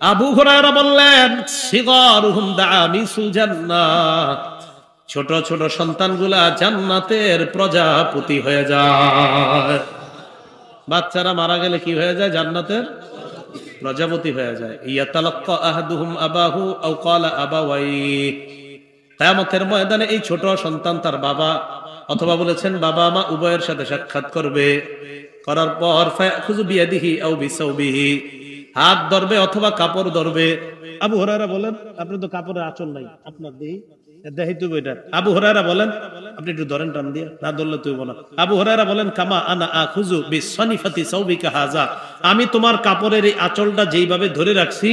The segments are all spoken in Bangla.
আবু হুরায়রা বললেন, সিগারুহুম দামিসুল জান্নাহ, ছোট ছোট সন্তানগুলা জান্নাতের প্রজাপতি হয়ে যায়। বাচ্চারা মারা গেলে কি হয়ে যায়? জান্নাতের প্রজাপতি হয়ে যায়। ইয়াতালাক্কা আহাদুহুম আবাহু আও ক্বালা আবাওয়াই, কিয়ামতের ময়দানে এই ছোট সন্তান তার বাবা অথবা বলেছেন বাবা মা উভয়ের সাথে সাক্ষাৎ করবে। করার পর ফায়াখুযু বিয়াদিহি আও বিসাওবিহি, হাত ধরবে অথবা কাপড় ধরবে। আবু হুরায়রা বলেন, আপনি তো কাপড়ের আঁচল নাই, আপনার দেই দেখাইতে বইটা। আবু হুরায়রা বলেন, আপনি একটু ধরেন টান দিয়ে, না ধরলে তুই বলো। আবু হুরায়রা বলেন, কামা আনা আখুযু বিসনিফাতি সাওবিকা হাযা, আমি তোমার কাপড়ের এই আঁচলটা যেইভাবে ধরে রাখছি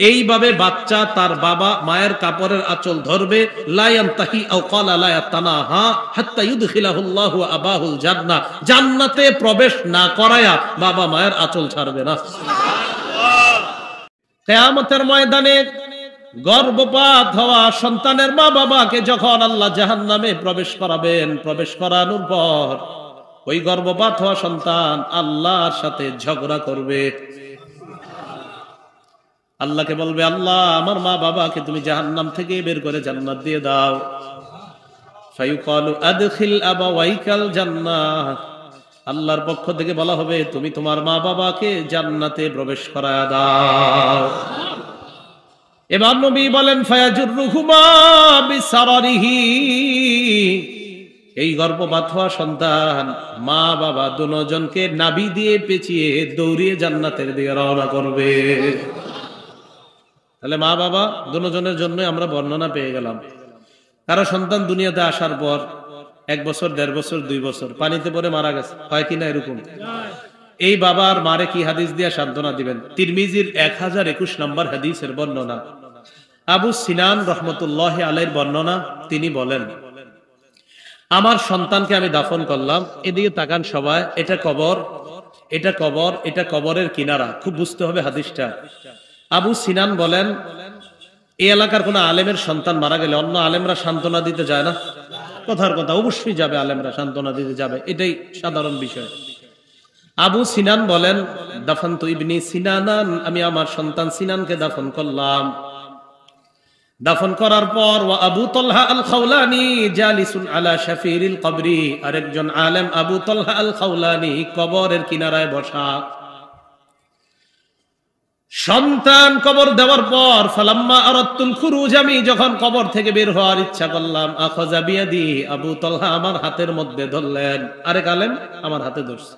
এইভাবে বাচ্চা তার বাবা মায়ের কাপড়ের আঁচল ধরবে। লা ইয়ানতাহি আও ক্বালা লা ইয়াতানাহা হাত্তা ইউদখিলাহুল্লাহু আবাহুল জান্নাহ, জান্নাতে প্রবেশ না করায়া বাবা মায়ের আঁচল ছাড়বে না। কিয়ামতের ময়দানে গর্ভপাত হওয়া সন্তানের মা বাবাকে যখন আল্লাহ জাহান্নামে প্রবেশ করাবেন, প্রবেশ করানোর পর ওই গর্ভপাত হওয়া সন্তান আল্লাহর সাথে ঝগড়া করবে। আল্লাহকে বলবে, আল্লাহ আমার মা বাবাকে তুমি জাহান্নাম থেকে বের করে জান্নাত দিয়ে দাও। ফায়ুকালু আদখিল আবাওয়াইকাল জান্নাহ, আল্লাহর পক্ষ থেকে বলা হবে তুমি তোমার মা বাবাকে জান্নাতে প্রবেশ করায় দাও। এবার নবী বলেন, ফায়াজুরুহুমা বিসারারিহি, এই গর্ভপাত হওয়া সন্তান মা বাবা দুজনকে নাভি দিয়ে পেঁচিয়ে দৌড়িয়ে জান্নাতের দিকে রওনা করবে। তাহলে মা বাবা দুজনের জন্য আমরা বর্ণনা পেয়ে গেলাম। কারো সন্তান দুনিয়াতে আসার পর 1 বছর 1.5 বছর 2 বছর পানিতে পড়ে মারা গেছে, হয় কিনা এরকম? এই বাবার মারে কি হাদিস দিয়া সান্ত্বনা দিবেন? তিরমিজির 1021 নম্বর হাদিসের বর্ণনা, আবু সিনান রহমতুল্লাহ আলাইহির বর্ণনা। তিনি বলেন, আমার সন্তানকে আমি দাফন করলাম, এদিকে তাকান সবাই, এটা কবর, এটা কবর, এটা কবরের কিনারা, খুব বুঝতে হবে হাদিসটা। আবু সিনান বলেন, এই এলাকার কোন আলেমের সন্তান মারা গেলে অন্য আলেমরা সান্ত্বনা দিতে যায় না? কথার কথা, অবশ্যই যাবে, আলেমরা সান্ত্বনা দিতে যাবে, এটাই সাধারণ বিষয়। আবু সিনান বলেন, দাফানতু ইবনি সিনানান, আমি আমার সন্তান সিনানকে দাফন করলাম। দাফন করার পর ওয়া আবু তালহা আল খাওলানি জালিসুন আলা শাফিরিল কবরি, আরেকজন আলেম আবু তালহা আল খাওলানি কবরের কিনারায় বসা। সন্তান কবর দেওয়ার পর ফালাম্মা আরাদতুল খুরুজ, আমি যখন কবর থেকে বের হওয়ার ইচ্ছা করলাম, আখাযা বিয়াদি, আবু তালহা আমার হাতের মধ্যে ধরলেন, আরেক আলেম আমার হাতে ধরছে।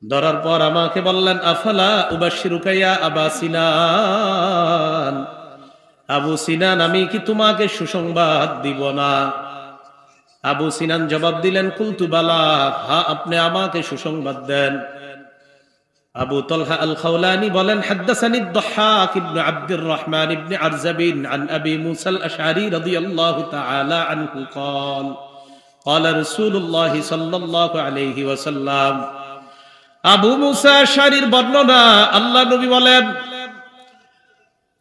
ধরার পর আমাকে বললেন, আফালা উবাশশিরুকা ইয়া আবা সিনান, আবু সিনান আমি কি তোমাকে সুসংবাদ দিব না? আবু সিনান জবাব দিলেন, কুলতু বালা, হ্যাঁ আপনি আমাকে সুসংবাদ দেন। আবু তালহা আল খাওলানি বলেন, হাদদাসানি আদ-দাহহাক ইবনে আব্দুর রহমান ইবনে আরজাবিন আন আবি মুসা আল-আশআরী রাদিয়াল্লাহু তাআলা আনহু قال قال رسول الله সাল্লাল্লাহু আলাইহি ওয়াসাল্লাম, আবু মুসা আশআরীর বর্ণনা, আল্লাহর নবী বলেন,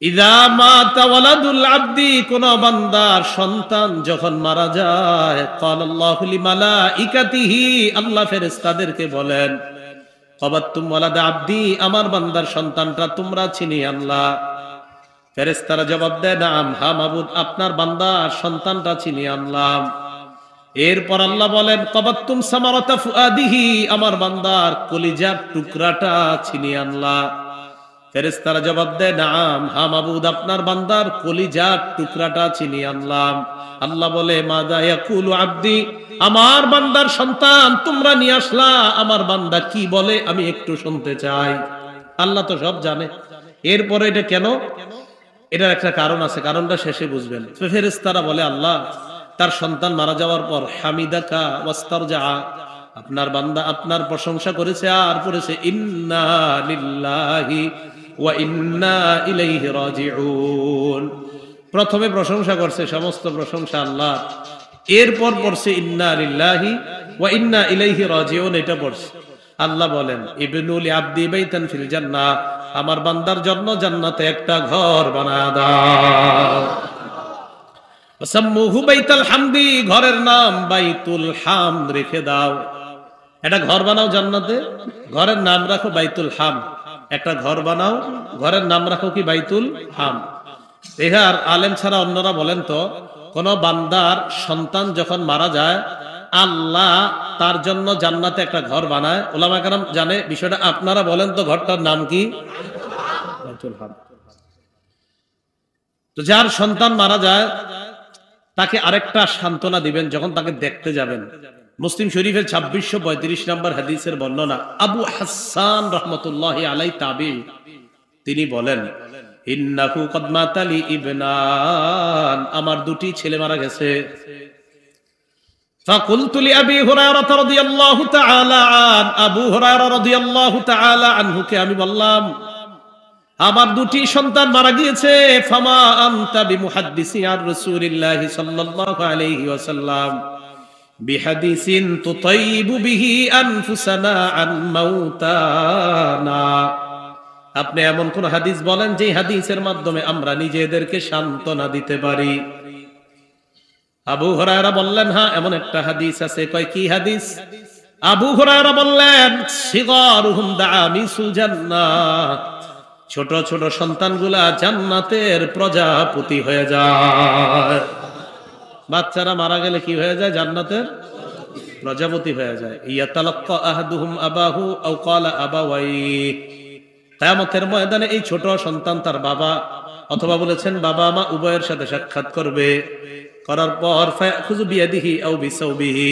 ইযা মাতা ওয়ালাদুল আবদি, কোন বান্দার সন্তান যখন মারা যায়, ক্বালাল্লাহু লিমালাইকাতিহি, আল্লাহ ফেরেশতাদেরকে বলেন, ক্বাবাতুম ওয়ালাদ আবদি, আমার বান্দার সন্তানটা তোমরা ছিনিয়ে আনলা। ফেরেশতারা জবাব দেয়, নাম, হ্যাঁ মাবুদ, আপনার বান্দার সন্তানটা ছিনিয়ে আনলাম। এরপর আল্লাহ বলেন, ক্বাবাতুম সামারাতা ফুআদিহি, আমার বান্দার কলিজার টুকরাটা ছিনিয়ে আনলা। ফেরেশতারা জবাব দেয়, নাম, হ্যাঁ মাবুদ, আপনার বান্দার কলিজার টুকরাটা ছিনিয়ে আনলাম। আল্লাহ বলে, মাযা ইয়াকুলু আবদি, আমার বান্দার সন্তান তোমরা নিয়ে আসলা, আমার বান্দা কি বলে আমি একটু শুনতে চাই। আল্লাহ তো সব জানে। এরপরে এটা কেন? এটার একটা কারণ আছে, কারণটা শেষে বুঝবেন। ফেরেশতারা বলে, আল্লাহ তার সন্তান মারা যাওয়ার পর হামিদাকা ওয়াস্তারজা, আপনার বান্দা আপনার প্রশংসা করেছে আর পড়েছে ইন্না লিল্লাহি ওয়া ইন্না ইলাইহি রাজিউন। প্রথমে প্রশংসা করছে, সমস্ত প্রশংসা আল্লাহ, এরপর পড়ছে ইন্না লিল্লাহি ওয়া ইন্না ইলাইহি রাজিউন, এটা পড়ছে। আল্লাহ বলেন, ইবনু লি আবদি বাইতান ফিল জান্নাহ, আমার বান্দার জন্য জান্নাতে একটা ঘর বানায়া দাও। ওয়াসাম্মুহু বাইতুল হামদি, ঘরের নাম বাইতুল হামদ রেখে দাও। একটা ঘর বানাও জান্নাতে, ঘরের নাম রাখো বাইতুল হামদ। একটা ঘর বানাও, ঘরের নাম রাখো কি বাইতুল হাম। এহার আলেম ছাড়া অন্যরা বলেন তো, কোন বান্দার সন্তান যখন মারা যায় আল্লাহ তার জন্য জান্নাতে একটা ঘর বানায়, উলামা কেরাম জানে বিষয়টা। আপনারা বলেন তো ঘরটার নাম কি? বাইতুল হাম। তো যার সন্তান মারা যায় তাকে আরেকটা সান্ত্বনা দিবেন যখন তাকে দেখতে যাবেন। মুসলিম শরীফের 2635 নম্বর হাদিসের বর্ণনা, আবু হাসান রাহমাতুল্লাহি আলাইহি তাবি, তিনি বলেন, ইন্নাহু কদ মাতালি ইবনান, আমার দুটি ছেলে মারা গেছে। ফাকুলতু লিআবি হুরায়রা রাদিয়াল্লাহু তাআলা আন, আবু হুরায়রা রাদিয়াল্লাহু তাআলা আনহুকে আমি বললাম, আমার দুটি সন্তান মারা গিয়েছে। ফামা আনতা বিমুহাদ্দিসি আর রাসূলিল্লাহি সাল্লাল্লাহু আলাইহি ওয়াসাল্লাম বিহাদিসিন তুতাইবু বিহি আনফুসানা আন মাউতানা, আপনি এমন কোন হাদিস বলেন যে হাদিসের মাধ্যমে আমরা নিজেদেরকে সান্ত্বনা দিতে পারি। আবু হুরায়রা বললেন, হ্যাঁ এমন একটা হাদিস আছে। কয় কি হাদিস? আবু হুরায়রা বললেন, সিগারুহুম দামিসুল জান্নাহ, ছোট ছোট সন্তানগুলা জান্নাতের প্রজাপতি হয়ে যায়। বাচ্চারা মারা গেলে কি হয়ে যায়? জান্নাতের প্রজাপতি হয়ে যায়। ইয়াতালাক্কা আহাদুহুম আবাহু আও ক্বালা আবাওয়াইহি, কিয়ামতের ময়দানে এই ছোট সন্তান তার বাবা অথবা বলেছেন বাবা মা উভয়ের সাথে সাক্ষাৎ করবে। করার পর ফায়াখুযু বিয়াদিহি আও বিসাওবিহি,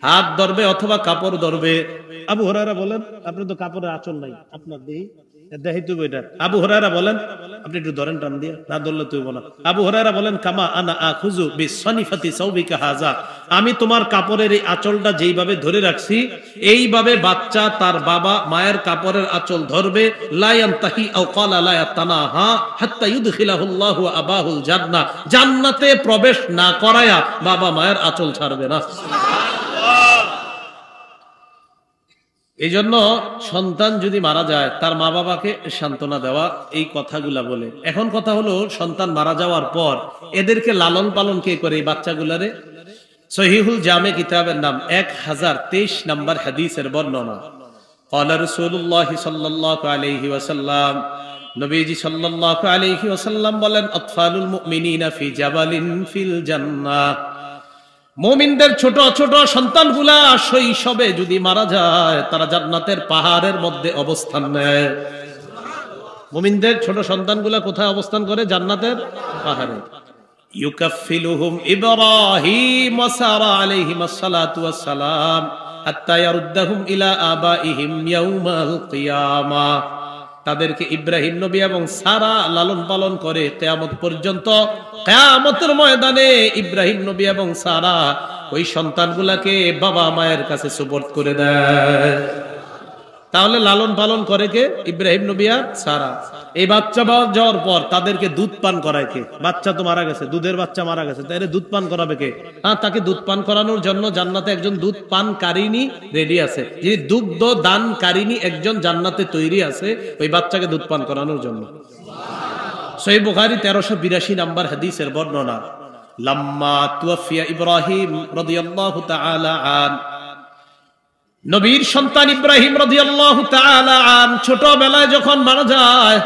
হাত ধরবে অথবা কাপড় ধরবে। আবু হুরায়রা বলেন, আপনি তো কাপড়ের আঁচল নাই, আপনার দেই দেখাইতে বইটা। আবু হুরায়রা বলেন, আপনি একটু ধরেন টান দিয়ে, না ধরলে তুই বলো। আবু হুরায়রা বলেন, কামা আনা আখুযু বিসনিফাতি সাওবিকা হাযা, আমি তোমার কাপড়ের এই আঁচলটা যেইভাবে ধরে রাখছি এইভাবে বাচ্চা তার বাবা মায়ের কাপড়ের আঁচল ধরবে। লা ইয়ানতাহি আও ক্বালা লা ইয়াতানাহা হাত্তা ইউদখিলাহুল্লাহু আবাহুল জান্নাহ, জান্নাতে প্রবেশ না করায়া বাবা মায়ের আঁচল ছাড়বে না। এই জন্য সন্তান যদি মারা যায় তার মা বাবাকে সান্ত্বনা দেওয়া, এই কথাগুলা বলে। এখন কথা হলো, সন্তান মারা যাওয়ার পর এদেরকে লালন পালন কে করে? এই বাচ্চাগুলারে। সহিহুল জামে কিতাবের নাম 1023 নম্বর হাদিসের বর্ণনা, ক্বালা রাসূলুল্লাহ সাল্লাল্লাহু আলাইহি ওয়াসাল্লাম, নবীজি সাল্লাল্লাহু আলাইহি ওয়াসাল্লাম বলেন, আতফালুল মুমিনিনা ফি জাবালিন ফিল জান্নাহ, মুমিনদের ছোট ছোট সন্তানগুলা শৈশবে যদি মারা যায় তারা জান্নাতের পাহাড়ের মধ্যে অবস্থান নেয়। মুমিনদের ছোট সন্তানগুলা কোথায় অবস্থান করে? জান্নাতের পাহাড়ে। ইউকাফিলুহুম ইব্রাহিম ওয়া সারা আলাইহিমাস সালাতু ওয়াস সালাম হাত্তা ইয়ারুদ্দাহুম ইলা আবাইহিম ইয়াউমাল কিয়ামাহ, তাদেরকে ইব্রাহিম নবী এবং সারা লালন পালন করে কিয়ামত পর্যন্ত। কিয়ামতের ময়দানে ইব্রাহিম নবী এবং সারা ওই সন্তানগুলাকে বাবা মায়ের কাছে সুপর্দ করে দেয়। তাহলে লালন পালন করে কে? ইব্রাহিম নবী আর সারা। এই বাচ্চা যাওয়ার পর তাদেরকে দুধ পান করায় কে? বাচ্চা তো মারা গেছে, দুধের বাচ্চা মারা গেছে, তাই দুধ পান করাবে কে? তাকে দুধ পান করানোর জন্য জান্নাতে একজন দুধ পানকারিনী রেডি আছে, যিনি দুগ্ধ দানকারিনী একজন জান্নাতে তৈরি আছে ওই বাচ্চাকে দুধ পান করানোর জন্য। সহিহ বুখারী 1382 নম্বর হাদিসের বর্ণনা, লাম্মা তুওয়াফিয়া ইব্রাহিম রাদিয়াল্লাহু তাআলা আন, নবীর সন্তান ইব্রাহিম রাদিয়াল্লাহু তাআলা আন ছোটবেলায় যখন মারা যায়,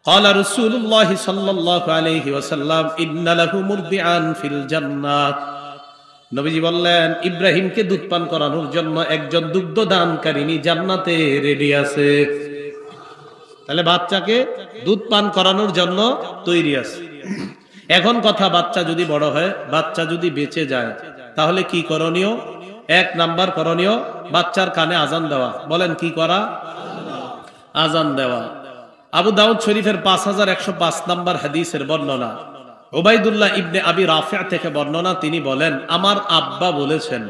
ক্বালা রাসূলুল্লাহ সাল্লাল্লাহু আলাইহি ওয়াসাল্লাম, ইন্না লাহু মুরদিআন ফিল জান্নাহ, নবীজি বললেন ইব্রাহিমকে দুধ পান করানোর জন্য একজন দুগ্ধ দানকারিনী জান্নাতে রেডি আছে। তাহলে বাচ্চাকে দুধ পান করানোর জন্য তৈরি আছে। এখন কথা, বাচ্চা যদি বড় হয়, বাচ্চা যদি বেঁচে যায়, তাহলে কি করণীয়? 1 নাম্বার করণীয়, বাচ্চার কানে আজান দেওয়া। বলেন কি করা? আজান দেওয়া। আবু দাউদ শরীফের 5105 নম্বর হাদিসের বর্ণনা, উবাইদুল্লাহ ইবনে আবি রাফি' থেকে বর্ণনা, তিনি বলেন, আমার আব্বা বলেছেন,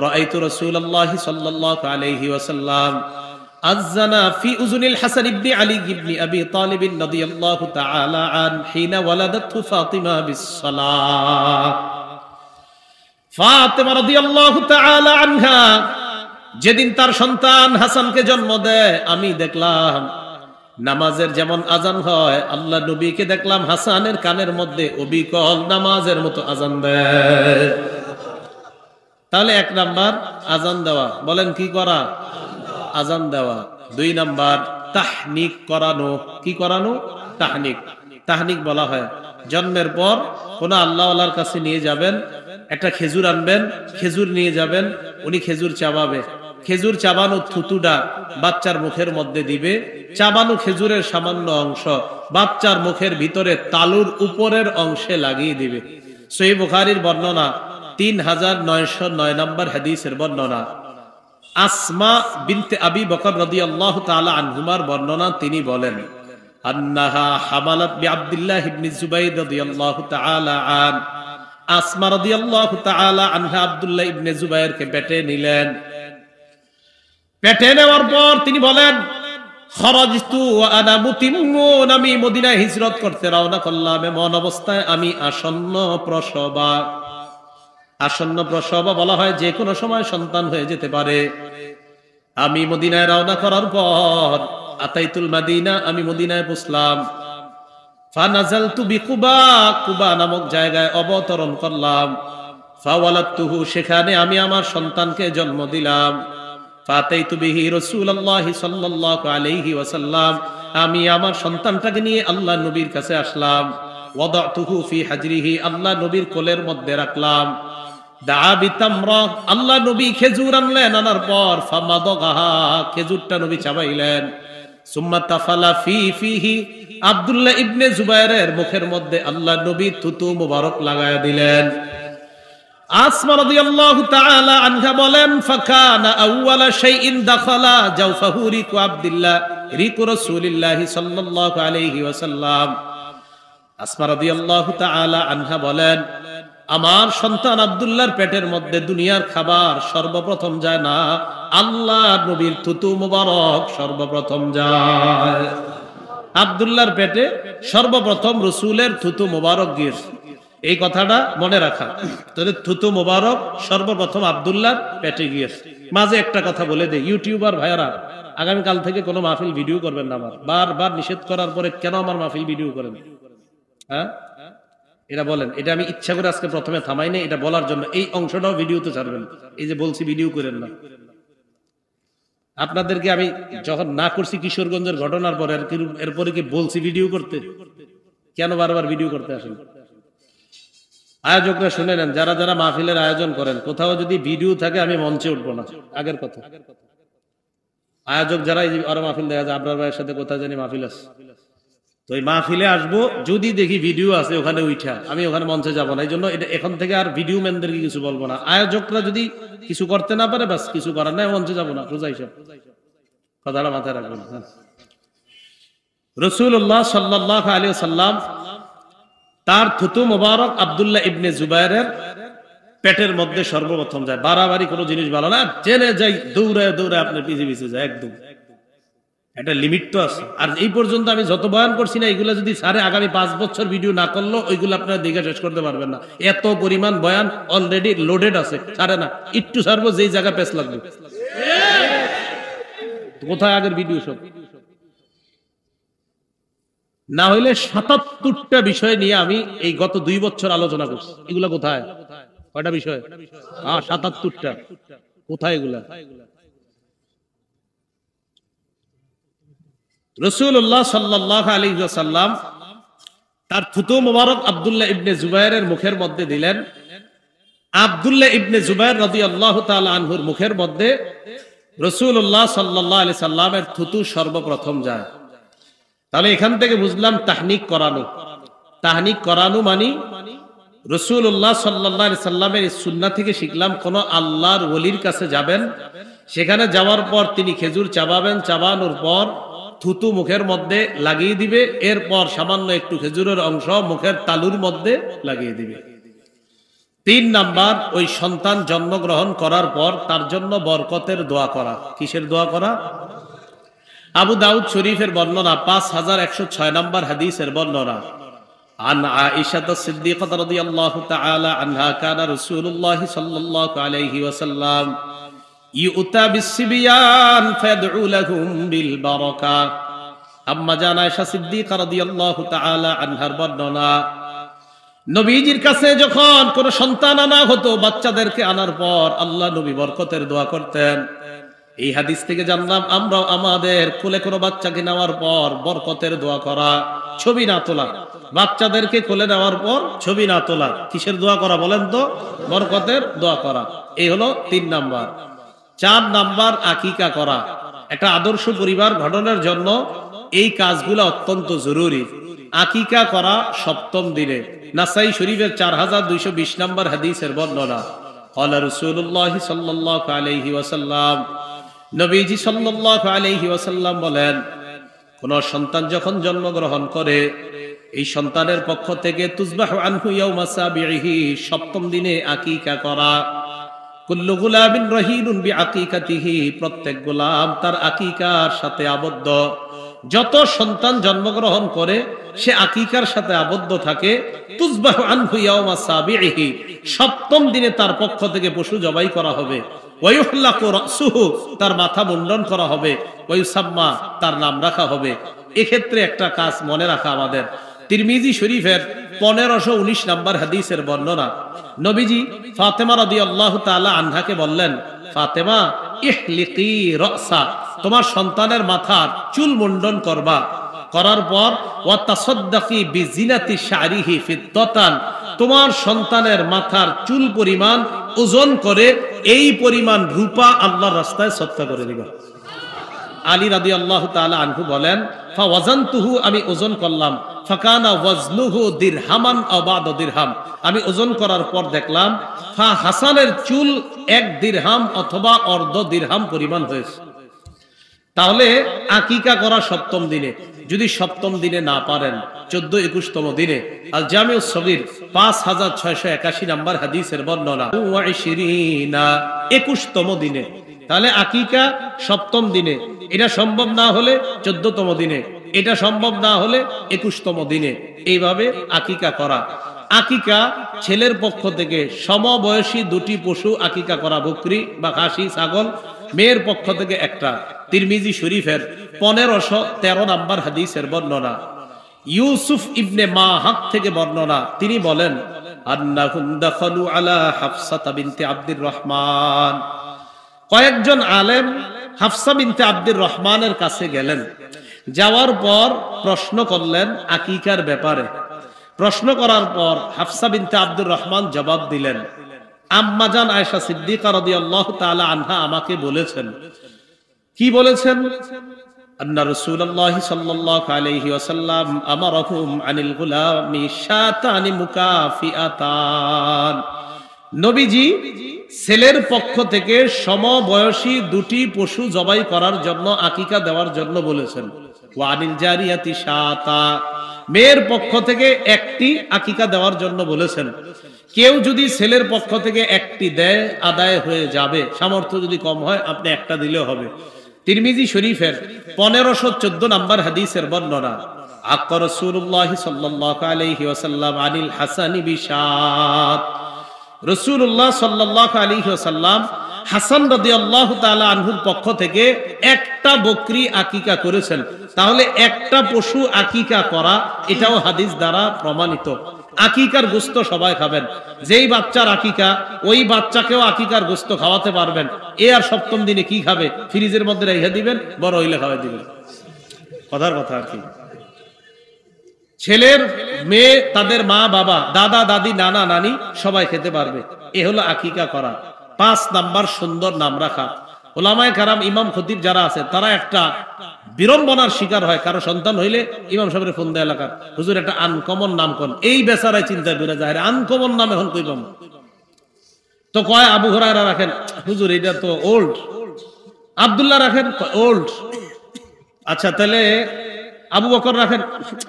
রাআইতু রাসূলুল্লাহ সাল্লাল্লাহু আলাইহি ওয়াসাল্লাম আযানা ফি উযুনিল হাসান ইবনে আলী ইবনে আবি তালিব রাদিয়াল্লাহু তাআলা আন হিনা ওয়ালাদাতহু ফাতিমা বিস-সালাহ। ফাতিমা রাদিয়াল্লাহু তাআলা আনহা যেদিন তার সন্তান হাসানকে জন্ম দেয়, আমি দেখলাম নামাজের যেমন আজান হয়, আল্লাহ নবীকে দেখলাম হাসানের কানের মধ্যে অবিকল নামাজের মতো আজান দেয়। তাহলে 1 নাম্বার আজান দেওয়া। বলেন কি করা? আজান দেওয়া। 2 নাম্বার তাহনিক করানো। কি করানো? তাহনিক। তাহনিক বলা হয় জন্মের পর কোন আল্লাহওয়ালার কাছে নিয়ে যাবেন, একটা খেজুর আনবেন, খেজুর নিয়ে যাবেন, উনি খেজুর চাবাবে, খেজুর চাবানো থুতুটা বাচ্চার মুখের মধ্যে দিবে, চাবানো খেজুরের সামান্য অংশ বাচ্চার মুখের ভিতরে তালুর উপরের অংশে লাগিয়ে দিবে। সহিহ বুখারীর বর্ণনা 3909 নম্বর হাদিসের বর্ণনা। আসমা বিনতে আবি বকর রাদিয়াল্লাহু তাআলা আনহুমার বর্ণনা, তিনি বলেন আন্নাহা হামালাত বিআব্দুল্লাহ ইবনে জুবাইর রাদিয়াল্লাহু তাআলা আন। আসমা রাদিয়াল্লাহু তাআলা আনহা আব্দুল্লাহ ইবনে জুবাইরকে পেটে নিলেন। পেটে নেওয়ার পর তিনি বলেন খরাজতু ওয়া আনা মুতিম্মুন, আমি মদিনায় হিজরত করতে রওনা করলাম এমন অবস্থায় আমি আসন্ন প্রসবা। আসন্ন প্রসবা বলা হয় যে কোনো সময় সন্তান হয়ে যেতে পারে। আমি মদিনায় রওনা করার পর আতাইতুল মাদিনা, আমি মদিনায় পৌঁছলাম। ফানাজালতু বিকুবা, কুবা নামক জায়গায় অবতরণ করলাম। ফাওয়ালাদতুহু, সেখানে আমি আমার সন্তানকে জন্ম দিলাম। ফাতাইতু বিহি রাসূলুল্লাহি সাল্লাল্লাহু আলাইহি ওয়াসাল্লাম, আমি আমার সন্তানটাকে নিয়ে আল্লাহ নবীর কাছে আসলাম। ওয়াদাতুহু ফি হাজরিহি, আল্লাহ নবীর কোলের মধ্যে রাখলাম। দা বিতামরা, আল্লাহ নবী খেজুর আনলেন, আনার পর ফামাদাগাহা, খেজুরটা নবী চাবাইলেন। সুম্মা তাফালা ফিহি, আব্দুল্লাহ ইবনে জুবাইরের মুখের মধ্যে আল্লাহ নবী থুতু মুবারক লাগায়া দিলেন। আসমা রাদিয়াল্লাহু তাআলা আনহা বলেন ফাকানা আউওয়ালা শাইইন দাখালা জাওফাহু রিকু আব্দুল্লাহ, রিকু রাসূলিল্লাহি সাল্লাল্লাহু আলাইহি ওয়াসাল্লাম। আসমা রাদিয়াল্লাহু তাআলা আনহা বলেন আমার সন্তান আব্দুল্লাহর পেটের মধ্যে দুনিয়ার খাবার সর্বপ্রথম যায় না, আল্লাহ নবীর থুতু মুবারক সর্বপ্রথম যায়। আব্দুল্লাহর পেটে সর্বপ্রথম রাসূলের থুতু মুবারক গিয়েছে, এই কথাটা মনে রাখা। তাহলে থুতু মুবারক সর্বপ্রথম আব্দুল্লাহর পেটে গিয়েছে। মাঝে একটা কথা বলে দেই, ইউটিউবার ভাইয়ারা আগামীকাল থেকে কোনো মাহফিল ভিডিও করবেন না। আমার বারবার নিষেধ করার পরে কেন আমার মাহফিল ভিডিও করেন? হ্যাঁ, এটা বলেন। এটা আমি ইচ্ছা করে আজকে প্রথমে থামাই নাই, এটা বলার জন্য এই অংশটাও ভিডিওতে ছাড়বেন। এই যে বলছি ভিডিও করেন না, আপনাদেরকে আমি যখন না করছি কিশোরগঞ্জের ঘটনার পরে এরপরে কি বলছি ভিডিও করতে? কেন বারবার ভিডিও করতে আসেন? আয়োজকরা শুনে নেন, যারা যারা মাহফিলের আয়োজন করেন, কোথাও যদি ভিডিও থাকে আমি মঞ্চে উঠবো না, আগের কথা। আয়োজক যারা ওরা মাহফিল দেখা যায়, আবরার ভাইয়ের সাথে কোথায় জানি মাহফিল আছে, তো এই মাহফিলে আসবো, যদি দেখি ভিডিও আছে ওখানে উঠা, আমি ওখানে মঞ্চে যাবো না। এই জন্য এটা এখন থেকে আর ভিডিও ম্যানদেরকে কিছু বলবো না। আয়োজকরা যদি কিছু করতে না পারে, বাস কিছু করার নাই, মঞ্চে যাবো না, সোজা হিসাব। কথাটা মাথায় রাখবেন। রাসূলুল্লাহ সাল্লাল্লাহু আলাইহি ওয়াসাল্লাম তার থুতু মুবারক আব্দুল্লাহ ইবনে জুবাইরের পেটের মধ্যে সর্বপ্রথম যায়। বাড়াবাড়ি কোনো জিনিস ভালো না, জেনে যাই দৌড়ে দৌড়ে আপনার পিছিয়ে পিছিয়ে যায়, একদম একটা লিমিট তো আছে। আর এই পর্যন্ত আমি যত বয়ান করছি না, এগুলো যদি সারে আগামী 5 বছর ভিডিও না করলো, ওইগুলো আপনারা দেখে শেষ করতে পারবেন না। এত পরিমাণ বয়ান অলরেডি লোডেড আছে, সারে না, একটু সারবো যেই জায়গা পেছ লাগবে। কোথায় আগের ভিডিও সব? না হইলে ৭৭টা বিষয় নিয়ে আমি এই গত 2 বছর আলোচনা করছি। এগুলা কোথায়? কয়টা বিষয়? ৭৭টা। কোথায় এগুলা? রাসূলুল্লাহ সাল্লাল্লাহু আলাইহি ওয়াসাল্লাম তার থুতু মুবারক আব্দুল্লাহ ইবনে জুবাইরের মুখের মধ্যে দিলেন। আব্দুল্লাহ ইবনে জুবাইর রাদিয়াল্লাহু তাআলা আনহুর মুখের মধ্যে রাসূলুল্লাহ সাল্লাল্লাহু আলাইহি সাল্লামের থুতু সর্বপ্রথম যায়। তাহলে এখান থেকে বুঝলাম তাহনিক করানো। তাহনিক করানো মানে রাসূলুল্লাহ সাল্লাল্লাহু আলাইহি সাল্লামের সুন্নাহ থেকে শিখলাম, কোন আল্লাহর ওলির কাছে যাবেন, সেখানে যাওয়ার পর তিনি খেজুর চাবাবেন, চাবানোর পর থুতু মুখের মধ্যে লাগিয়ে দিবে, এরপর সামান্য একটু খেজুরের অংশ মুখের তালুর মধ্যে লাগিয়ে দিবে। 3 নাম্বার, ওই সন্তান জন্মগ্রহণ করার পর তার জন্য বরকতের দোয়া করা। কিসের দোয়া করা? আবু দাউদ শরীফের বর্ণনা 5106 নম্বর হাদিসের বর্ণনা। আন আয়েশা সিদ্দিকাহ রাদিয়াল্লাহু তাআলা আনহা কানা রাসূলুল্লাহ সাল্লাল্লাহু আলাইহি ওয়াসাল্লাম ইউতা বিসসিবিয়ান ফাদউ লাহুম বিল বারাকা। আম্মা জান আয়েশা সিদ্দিকাহ রাদিয়াল্লাহু তাআলা আনহার বর্ণনা, নবীজির কাছে যখন কোন সন্তান আনা হতো, বাচ্চাদেরকে আনার পর আল্লাহ নবী বরকতের দোয়া করতেন। এই হাদিস থেকে জানলাম আমরাও আমাদের কোলে কোনো বাচ্চাকে নেওয়ার পর বরকতের দোয়া করা, ছবি না তোলা। বাচ্চাদেরকে কোলে নেওয়ার পর ছবি না তোলা, কিসের দোয়া করা বলেন তো? বরকতের দোয়া করা। এই হলো 3 নাম্বার। 4 নাম্বার আকিকা করা। একটা আদর্শ পরিবার গঠনের জন্য এই কাজগুলো অত্যন্ত জরুরি। আকিকা করা 7ম দিনে। নাসাই শরীফের 4220 নাম্বার হাদিসের বর্ণনা। قال رسول الله صلى الله عليه وسلم, নবীজি সাল্লাল্লাহু আলাইহি ওয়াসাল্লাম বলেন, কোন সন্তান যখন জন্মগ্রহণ করে এই সন্তানের পক্ষ থেকে তুজবাহু আনহু ইয়াউমা সাবিহি, 7ম দিনে আকিকা করা। কুল্লু গুলামিন রহিনুন বিআকিকাতিহি, প্রত্যেক গোলাম তার আকিকার সাথে আবদ্ধ। যত সন্তান জন্মগ্রহণ করে সে আকিকার সাথে আবদ্ধ থাকে। তুজবাহু আনহু ইয়াউমা সাবিহি, 7ম দিনে তার পক্ষ থেকে পশু জবাই করা হবে। ওয়ায়ুহলাকু রাসুহু, তার মাথা মুন্ডন করা হবে। ওয়ায়ুসাম্মা, তার নাম রাখা হবে। এক্ষেত্রে একটা কাজ মনে রাখা আমাদের। তিরমিজি শরীফের 1519 নাম্বার হাদিসের বর্ণনা। নবীজি ফাতেমা রাদিয়াল্লাহু তাআলা আনহাকে বললেন, ফাতেমা ইহলিকি রাসা, তোমার সন্তানের মাথার চুল মুন্ডন করবা। করার পর ওয়া তাসাদদাকি বিজিনাতি শারিহি ফিদ্দাতান, তোমার সন্তানের মাথার চুল পরিমাণ ওজন করে এই পরিমাণ রূপা আল্লাহর রাস্তায় সদকা করে দিবা। আলী রাদিয়াল্লাহু তাআলা আনহু বলেন, ফাওয়াজানতুহু, আমি ওজন করলাম। ফাকানা ওয়াজনুহু দিরহামান আও বা'দা দিরহাম, আমি ওজন করার পর দেখলাম ফা হাসানের চুল 1 দিরহাম অথবা অর্ধ দিরহাম পরিমাণ হয়েছে। তাহলে আকিকা করা 7ম দিনে। যদি 7ম দিনে না পারেন 14-21তম দিনে। আল জামিউস সগীর 5681 নাম্বার হাদিসের বর্ণনা। 21তম দিনে। তাহলে আকিকা 7ম দিনে। এটা সম্ভব না হলে 14তম দিনে, এটা সম্ভব না হলে 21তম দিনে। এইভাবে আকিকা করা। আকিকা ছেলের পক্ষ থেকে সমবয়সী 2টি পশু আকিকা করা, বকরি বা খাসি, ছাগল। মেয়ের পক্ষ থেকে একটা। তিরমিজি শরীফের 1513 নাম্বার হাদিসের বর্ণনা। ইউসুফ ইবনে মাহাক থেকে বর্ণনা। তিনি বলেন, আন্নাহুম দাখালু আলা হাফসা বিনতে আব্দুর রহমান, কয়েকজন আলেম হাফসা বিনতে আব্দুর রহমানের কাছে গেলেন। যাওয়ার পর প্রশ্ন করলেন আকিকার ব্যাপারে। প্রশ্ন করার পর হাফসা বিনতে আব্দুর রহমান জবাব দিলেন, আম্মাজান আয়েশা সিদ্দিকা রাদিয়াল্লাহু তাআলা আনহা আমাকে বলেছেন। কি বলেছেন? আন্না রাসূলুল্লাহ সাল্লাল্লাহু আলাইহি ওয়াসাল্লাম আমারাহুম আনিল গুলামি শাতানি মুকাফিআতান, নবীজি ছেলের পক্ষ থেকে সমবয়সী 2টি পশু জবাই করার জন্য, আকিকা দেওয়ার জন্য বলেছেন। ওয়া আনিল জারিয়াতি শাতা, মেয়ের পক্ষ থেকে 1টি আকিকা দেওয়ার জন্য বলেছেন। কেউ যদি ছেলের পক্ষ থেকে 1টি দেয় আদায় হয়ে যাবে, সামর্থ্য যদি কম হয় আপনি 1টা দিলেও হবে। তিরমিজি শরীফের 1514 নাম্বার হাদিসের বর্ণনা। আক্কা রাসূলুল্লাহ সাল্লাল্লাহু আলাইহি ওয়াসাল্লাম আনিল হাসানি বিশাত, রাসূলুল্লাহ সাল্লাল্লাহু আলাইহি ওয়াসাল্লাম হাসান রাদিয়াল্লাহু তাআলা আনহুর পক্ষ থেকে 1টা বকরি আকিকা করেছেন। তাহলে 1টা পশু আকিকা করা, এটাও হাদিস দ্বারা প্রমাণিত। আকিকার গোশত সবাই খাবেন। যেই বাচ্চার আকিকা, ওই বাচ্চাকেও আকিকার গোশত খাওয়াতে পারবেন। আর 7ম দিনে কি খাবে? ফ্রিজের মধ্যে রেখে দিবেন, বড় হইলে খাওয়াই দিবেন। কথার কথা আর কি। ছেলের মেয়ে, তাদের মা বাবা, দাদা দাদি, নানা নানি সবাই খেতে পারবে। এ হলো আকিকা করা। 5 নাম্বার সুন্দর নাম রাখা। ওলামায়ে কেরাম, ইমাম খতিব যারা আছে, তারা একটা বিড়ম্বনার শিকার হয়। কারো সন্তান হইলে ইমাম সাহেবের ফোন দেয় এলাকার, হুজুর একটা আনকমন নাম কোন। এই বেচারায় চিন্তা করে যায়, আনকমন নাম এখন কই পাবো? তো কয় আবু হুরায়রা রাখেন, হুজুর এটা তো ওল্ড। আব্দুল্লাহ রাখেন, ওল্ড। আচ্ছা তাহলে আবু বকর রাখেন,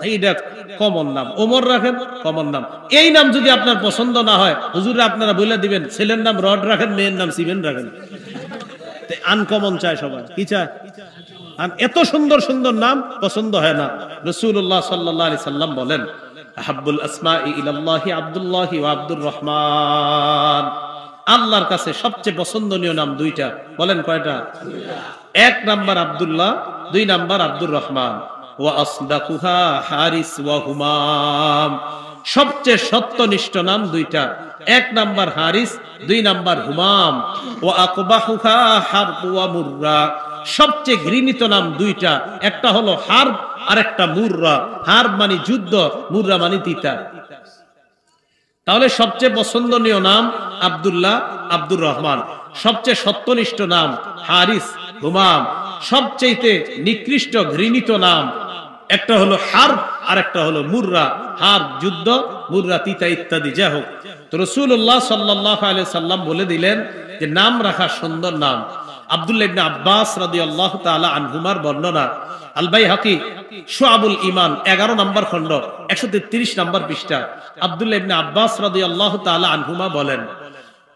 এইটা কমন নাম। ওমর রাখেন, কমন নাম। এই নাম যদি আপনার পছন্দ না হয়, হুজুরে আপনারা বলে দিবেন ছেলের নাম রড রাখেন, মেয়ের নাম সিমেন্ট রাখেন। আনকমন চায় সবাই, কি চায়? এত সুন্দর সুন্দর নাম পছন্দ হয় না। রাসূলুল্লাহ সাল্লাল্লাহু আলাইহি সাল্লাম বলেন, আহাব্বুল আসমাই ইলাল্লাহি আব্দুল্লাহি ওয়া আব্দুর রহমান, আল্লাহর কাছে সবচেয়ে পছন্দনীয় নাম 2টা। বলেন কয়টা? 1 নাম্বার আব্দুল্লাহ, 2 নাম্বার আব্দুর রহমান। ওয়া আসদাকুহা হারিস ওয়া হুমাম, সবচেয়ে সত্যনিষ্ঠ নাম দুইটা, এক নাম্বার হারিস, দুই নাম্বার হুমাম। ওয়া আকবাহুহা হারব ওয়া মুররা, সবচেয়ে ঘৃণিত নাম দুইটা, একটা হলো হারব আর একটা মুররা। হারব মানে যুদ্ধ, মুররা মানে তিতা। তাহলে সবচেয়ে পছন্দনীয় নাম আব্দুল্লাহ, আব্দুর রহমান। সবচেয়ে সত্যনিষ্ঠ নাম হারিস, হুমাম। সবচেয়ে নিকৃষ্ট ঘৃণিত নাম একটা হলো হারব আর একটা হলো মুররা। হারব যুদ্ধ, মুররা তিতা ইত্যাদি। যাই হোক, তো রাসূলুল্লাহ সাল্লাল্লাহু আলাইহি সাল্লাম বলে দিলেন যে নাম রাখা সুন্দর নাম। আব্দুল্লাহ ইবনে আব্বাস রাদিয়াল্লাহু তাআলা আনহুমার বর্ণনা, আল বাইহাকি শুআবুল ঈমান 11 নম্বর খণ্ড 133 নম্বর পৃষ্ঠা। আব্দুল্লাহ ইবনে আব্বাস রাদিয়াল্লাহু তাআলা আনহুমা বলেন,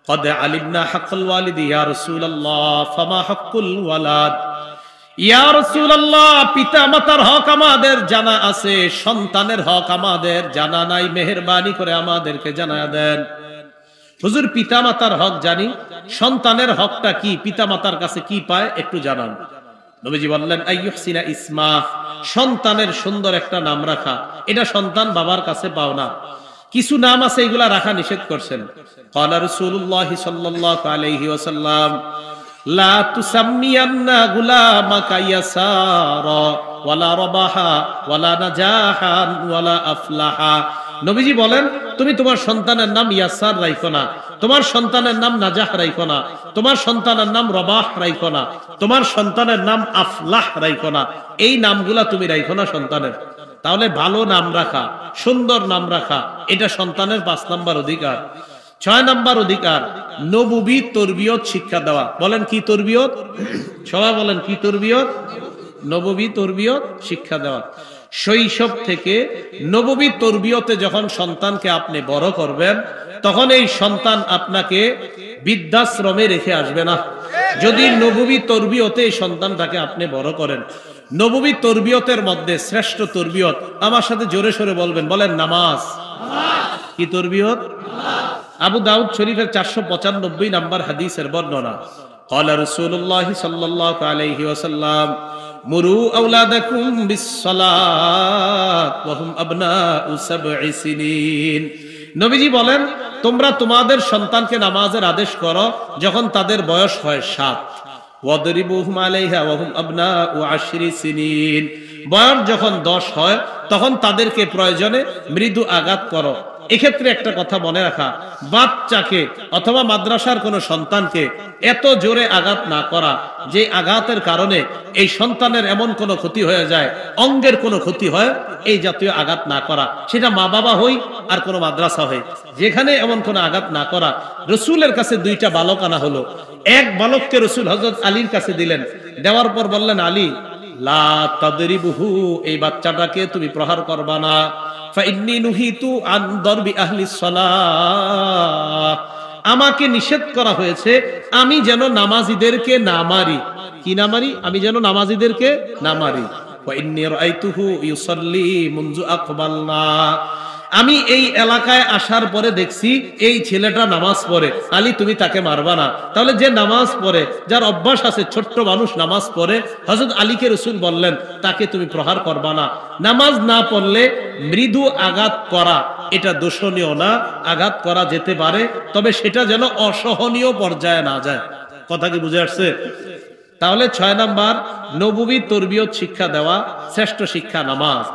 قد علمنا حق الوالد يا رسول الله فما حق الولد। ইয়া রাসূলুল্লাহ, পিতা মাতার হক আমাদের জানা আছে, সন্তানের হক আমাদের জানা নাই, মেহেরবানি করে আমাদেরকে জানায়া দেন। হুজুর, পিতা মাতার হক জানি, সন্তানের হকটা কি, পিতা মাতার কাছে কি পায় একটু জানান। নবীজি বললেন, আইয়ুহসিনা ইসমা, সন্তানের সুন্দর একটা নাম রাখা। এটা সন্তান বাবার কাছে পাও না। কিছু নাম আছে এগুলা রাখা নিষেধ করছেন। ক্বালা রাসূলুল্লাহ সাল্লাল্লাহু আলাইহি ওয়াসাল্লাম, লা তুসাম্মিয়ান্না গুলামাকা ইয়াসারা ওয়ালা রাবাহা ওয়ালা নাজাহান ওয়ালা আফলাহা। নবীজি বলেন, তুমি তোমার সন্তানের নাম ইয়াসার রাখো না, তোমার সন্তানের নাম নাজাহ রাখো না, তোমার সন্তানের নাম রবাহ রাখো না, তোমার সন্তানের নাম আফলাহ রাখো না। এই নামগুলা তুমি রাখো না সন্তানের। তাহলে ভালো নাম রাখা, সুন্দর নাম রাখা, এটা সন্তানের 5 নাম্বার অধিকার। 6 নাম্বার অধিকার, নবুবী তরবিয়ত শিক্ষা দেওয়া। বলেন কি তরবিয়ত? সবাই বলেন কি তরবিয়ত? নববী তরবিয়ত শিক্ষা দেওয়া। শৈশব থেকে নববী তরবিয়তে যখন সন্তানকে আপনি বড় করবেন, তখন এই সন্তান আপনাকে বৃদ্ধাশ্রমে রেখে আসবে না। যদি নববী তরবিয়তে এই সন্তানটাকে আপনি বড় করেন। নববী তরবিয়তের মধ্যে শ্রেষ্ঠ তরবিয়ত, আমার সাথে জোরে সোরে বলবেন, বলেন নামাজ। কি তরবিয়ত? আবু দাউদ শরীফের 495 নাম্বার হাদিসের বর্ণনা। ক্বালা রাসূলুল্লাহ সাল্লাল্লাহু আলাইহি ওয়াসাল্লাম, মুরু আওলাদাকুম বিস-সালাত ওয়া হুম আবনাউ 7 সিনিন। নবীজি বলেন, তোমরা তোমাদের সন্তানকে নামাজের আদেশ করো যখন তাদের বয়স হয় 7। ওয়াদরিবুহুম আলাইহা ওয়া হুম আবনাউ 10 সিনিন। বয়স যখন 10 হয় তখন তাদেরকে প্রয়োজনে মৃদু আঘাত করো। এক্ষেত্রে একটা কথা মনে রাখা, বাচ্চাকে অথবা মাদ্রাসার কোন সন্তানকে এত জোরে আঘাত না করা যে আঘাতের কারণে এই সন্তানের এমন কোন ক্ষতি হয়ে যায়, অঙ্গের কোন ক্ষতি হয়, এই জাতীয় আঘাত না করা। সেটা মা বাবা হই আর কোন মাদ্রাসা হই, যেখানে এমন কোন আঘাত না করা। রসুলের কাছে 2টা বালক আনা হলো। এক বালককে রসুল হযরত আলীর কাছে দিলেন। দেওয়ার পর বললেন, আলী, লা তাদরিবুহু, এই বাচ্চাটাকে তুমি প্রহার করবা না। ফাইন্নী নুহিতু আন দরবি আহলিস সালাহ, আমাকে নিষেধ করা হয়েছে আমি যেন নামাজীদেরকে না মারি। কি না মারি? আমি যেন নামাজীদেরকে না মারি। ওয়া ইন্নী রাআইতুহু ইউসাল্লি মুনযু আকবালনা, আমি এই এলাকায় আসার পরে দেখছি এই ছেলেটা নামাজ পড়ে। আলী, তুমি তাকে মারবা না। তাহলে যে নামাজ পড়ে, যার অভ্যাস আছে, ছোট্ট মানুষ নামাজ পড়ে, হযরত আলীকে রাসূল বললেন তাকে তুমি প্রহার করবা না। নামাজ না পড়লে মৃদু আঘাত করা এটা দোষণীয় না, আঘাত করা যেতে পারে, তবে সেটা যেন অসহনীয় পর্যায়ে না যায়। কথা কি বুঝে আসছে? তাহলে 6 নাম্বার, নববী তরবিয়ত শিক্ষা দেওয়া, শ্রেষ্ঠ শিক্ষা নামাজ।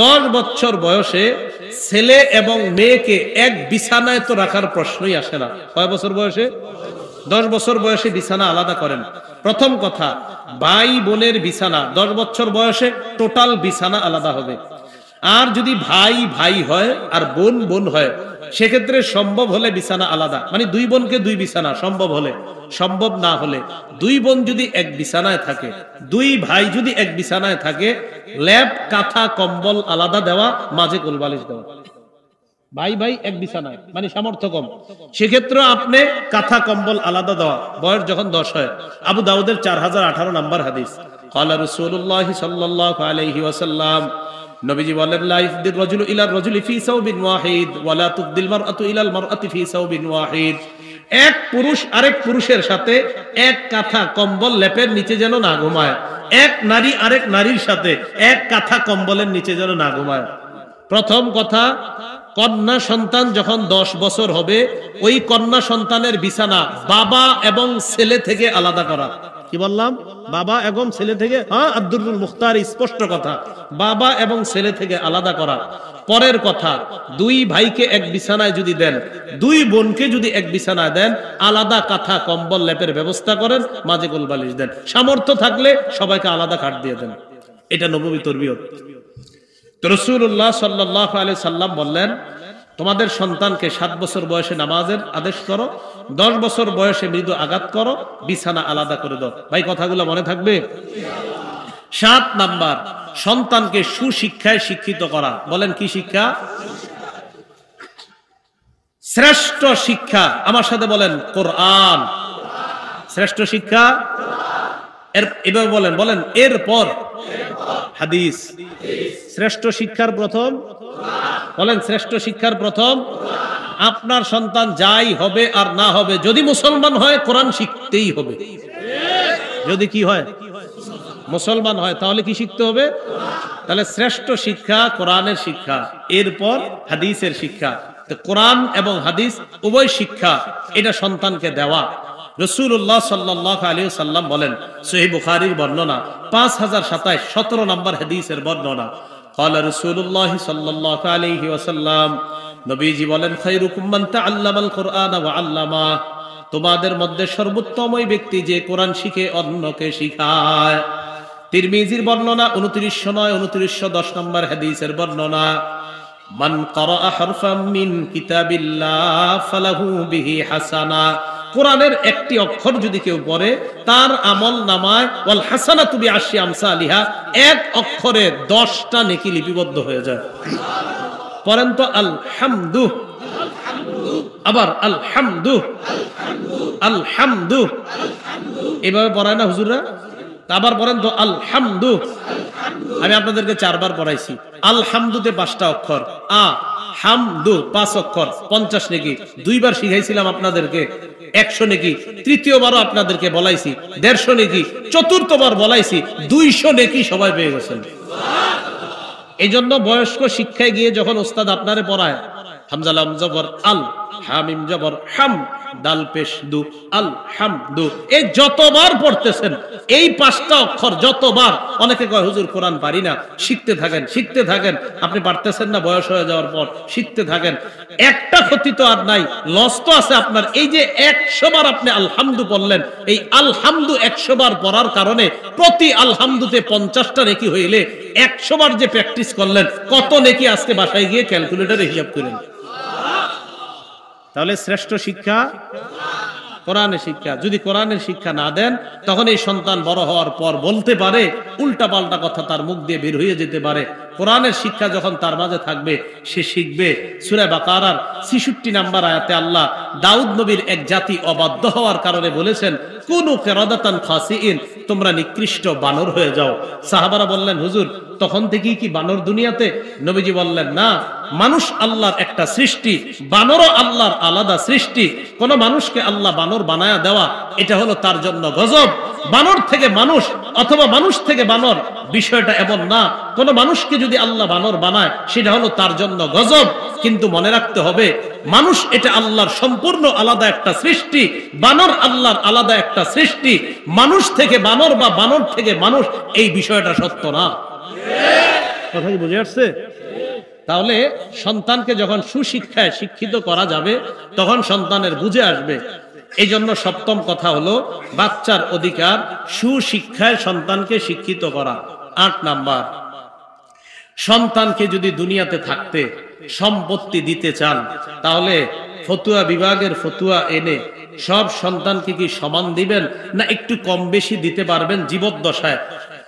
10 বছর বয়সে ছেলে এবং মেয়েকে এক বিছানায় তো রাখার প্রশ্নই আসে না। কয় বছর বয়সে? 10 বছর বয়সে বিছানা আলাদা করেন। প্রথম কথা, ভাই বোনের বিছানা 10 বছর বয়সে টোটাল বিছানা আলাদা হবে। আর যদি ভাই ভাই হয় আর বোন বোন হয়, সেক্ষেত্রে সম্ভব হলে বিছানা আলাদা, মানে 2 বোনকে 2 বিছানা সম্ভব হলে। সম্ভব না হলে 2 বোন যদি এক বিছানায় থাকে, 2 ভাই যদি এক বিছানায় থাকে, ল্যাপ কাঁথা কম্বল আলাদা দেওয়া, মাঝে কোলবালিশ দেওয়া। ভাই ভাই এক বিছানায়, মানে সামর্থ্য কম, সেক্ষেত্রে আপনি কাঁথা কম্বল আলাদা দেওয়া। বয়স যখন 10 হয়। আবু দাউদের 4018 নম্বর হাদিস। ক্বালা রাসূলুল্লাহ সাল্লাল্লাহু আলাইহি ওয়াসাল্লাম, নবীজি বলেন, লা ইফদির রাজুলু ইলা রাজুলি ফি সাওবিন ওয়াহিদ ওয়া লা তুফদিল মারআতু ইলাল মারআতি ফি সাওবিন ওয়াহিদ। এক পুরুষ আরেক পুরুষের সাথে এক কাঁথা কম্বল লেপের নিচে যেন না ঘুমায়, এক নারী আরেক নারীর সাথে এক কাঁথা কম্বলের নিচে যেন না ঘুমায়। প্রথম কথা, কন্যা সন্তান যখন 10 বছর হবে ওই কন্যা সন্তানের বিছানা বাবা এবং ছেলে থেকে আলাদা করা। কি বললাম? বাবা এবং ছেলে থেকে, হ্যাঁ, আব্দুল মুখতার স্পষ্ট কথা, বাবা এবং ছেলে থেকে আলাদা করা। পরের কথা, দুই ভাইকে এক বিছানায় যদি দেন, দুই বোনকে যদি এক বিছানায় দেন, আলাদা কাঁথা কম্বল লেপের ব্যবস্থা করেন, মাঝে কোল বালিশ দেন। সামর্থ্য থাকলে সবাইকে আলাদা খাট দিয়ে দেন। এটা নববী তরবিয়ত। তো রাসূলুল্লাহ সাল্লাল্লাহু আলাইহি সাল্লাম বললেন, তোমাদের সন্তানকে 7 বছর বয়সে নামাজের আদেশ করো, 10 বছর বয়সে মৃদু আঘাত করো, বিছানা আলাদা করে দাও। ভাই কথাগুলো মনে থাকবে? 7 নাম্বার, সন্তানকে সুশিক্ষায় শিক্ষিত করা। বলেন কি শিক্ষা? শ্রেষ্ঠ শিক্ষা, আমার সাথে বলেন কোরআন। শ্রেষ্ঠ শিক্ষা এবার বলেন, বলেন এরপর হাদিস। শ্রেষ্ঠ শিক্ষার প্রথম বলেন, শ্রেষ্ঠ শিক্ষার প্রথম। আপনার সন্তান যাই হবে আর না হবে, যদি মুসলমান হয় কোরআন শিখতেই হবে। যদি কি হয়? মুসলমান হয়, তাহলে কি শিখতে হবে? তাহলে শ্রেষ্ঠ শিক্ষা কোরআনের শিক্ষা, এরপর হাদিসের শিক্ষা। তো কোরআন এবং হাদিস উভয় শিক্ষা, এটা সন্তানকে দেওয়া। রাসূলুল্লাহ সাল্লাল্লাহু আলাইহি ওয়াসাল্লাম বলেন, সহিহ বুখারীর বর্ণনা 5027 17 নম্বর হাদিসের বর্ণনা, قال رسول الله صلى الله عليه وسلم, নবীজি বলেন, খায়রুকুম মান তাআল্লামাল কুরআন ওয়া আল্লামা, তোমাদের মধ্যে সর্বোত্তম ওই ব্যক্তি যে কোরআন শিখে অন্যকে শিখায়। তিরমিজির বর্ণনা 2909 2910 নম্বর হাদিসের বর্ণনা, মান ক্বারাআ হারফাম মিন কিতাবিল্লাহ ফালাহু বিহি হাসানা, কোরআনের একটি অক্ষর যদি কেউ পড়ে তার আমল নামায় ওয়াল হাসানাতু বিআশরি আমসালিহা, এক অক্ষরে 10টা নেকি লিপিবদ্ধ হয়ে যায়। পড়েন তো আলহামদু, আবার আলহামদু, আলহামদু, এভাবে পড়ায় না হুজুররা? আবার পড়েন তো আলহামদু। আমি আপনাদেরকে 4 বার পড়াইছি। আলহামদুতে 5টা অক্ষর, আ হামদু 5 অক্ষর, 50 নেকি। 2 বার শিখাইছিলাম আপনাদেরকে, 100 নেকি। তৃতীয়বারও আপনাদেরকে বলাইছি, 150 নেকি। চতুর্থবার বলাইছি, 200 নেকি সবাই পেয়ে গেছেন। এই জন্য বয়স্ক শিক্ষায় গিয়ে যখন ওস্তাদ আপনারে পড়ায়, হামজা লাম জবর আল, হামিম জবর হাম, দাল পেশ দু, আল হামদু, এই যতবার পড়তেছেন এই 5টা অক্ষর যতবার, অনেকে কয় হুজুর কোরআন পারি না, শিখতে থাকেন, শিখতে থাকেন। আপনি পারতেছেন না, বয়স হয়ে যাওয়ার পর শিখতে থাকেন। একটা ক্ষতি তো আর নাই, লস তো আছে আপনার। এই যে 100 বার আপনি আলহামদু পড়লেন, এই আলহামদু 100 বার পড়ার কারণে প্রতি আলহামদুতে 50টা নেকি হইলে 100 বার যে প্র্যাকটিস করলেন, কত নেকি আজকে বাসায় গিয়ে ক্যালকুলেটরে হিসাব করেন। তাহলে শ্রেষ্ঠ শিক্ষা কোরআনের শিক্ষা। যদি কোরআনের শিক্ষা না দেন, তখন এই সন্তান বড় হওয়ার পর বলতে পারে, উল্টা পাল্টা কথা তার মুখ দিয়ে বের হয়ে যেতে পারে। কোরআনের শিক্ষা যখন তার মাঝে থাকবে, সে শিখবে। সূরা বাকারার 66 নম্বর আয়াতে আল্লাহ দাউদ নবীর এক জাতি অবাধ্য হওয়ার কারণে বলেছেন, কুনু কিরাদাতান খাসিইন, তোমরা নিকৃষ্ট বানর হয়ে যাও। সাহাবারা বললেন, হুজুর তখন থেকেই কি বানর দুনিয়াতে? নবীজি বললেন, না, মানুষ আল্লাহর একটা সৃষ্টি, বানরও আল্লাহর আলাদা সৃষ্টি। কোন মানুষকে আল্লাহ বানর বানায়া দেওয়া, এটা হলো তার জন্য গজব। বানর থেকে মানুষ অথবা মানুষ থেকে বানর, বিষয়টা এমন না। কোন মানুষকে যদি আল্লাহ বানর বানায়, সেটা হলো তার জন্য গজব। কিন্তু মনে রাখতে হবে, মানুষ এটা আল্লাহর সম্পূর্ণ আলাদা একটা সৃষ্টি, বানর আল্লাহর আলাদা একটা সৃষ্টি। মানুষ থেকে বানর বা বানর থেকে মানুষ, এই বিষয়টা সত্য না। কথা কি বুঝে আসছে? তাহলে সন্তানকে যখন সুশিক্ষায় শিক্ষিত করা যাবে, তখন সন্তানের বুঝে আসবে। এই জন্য 7ম কথা হলো বাচ্চার অধিকার, সুশিক্ষায় সন্তানকে শিক্ষিত করা। 8 নাম্বার, সন্তানকে যদি দুনিয়াতে থাকতে সম্পত্তি দিতে চান, তাহলে ফতুয়া বিভাগের ফতুয়া এনে সব সন্তানকে কি সমান দিবেন, না একটু কম বেশি দিতে পারবেন জীবদ্দশায়?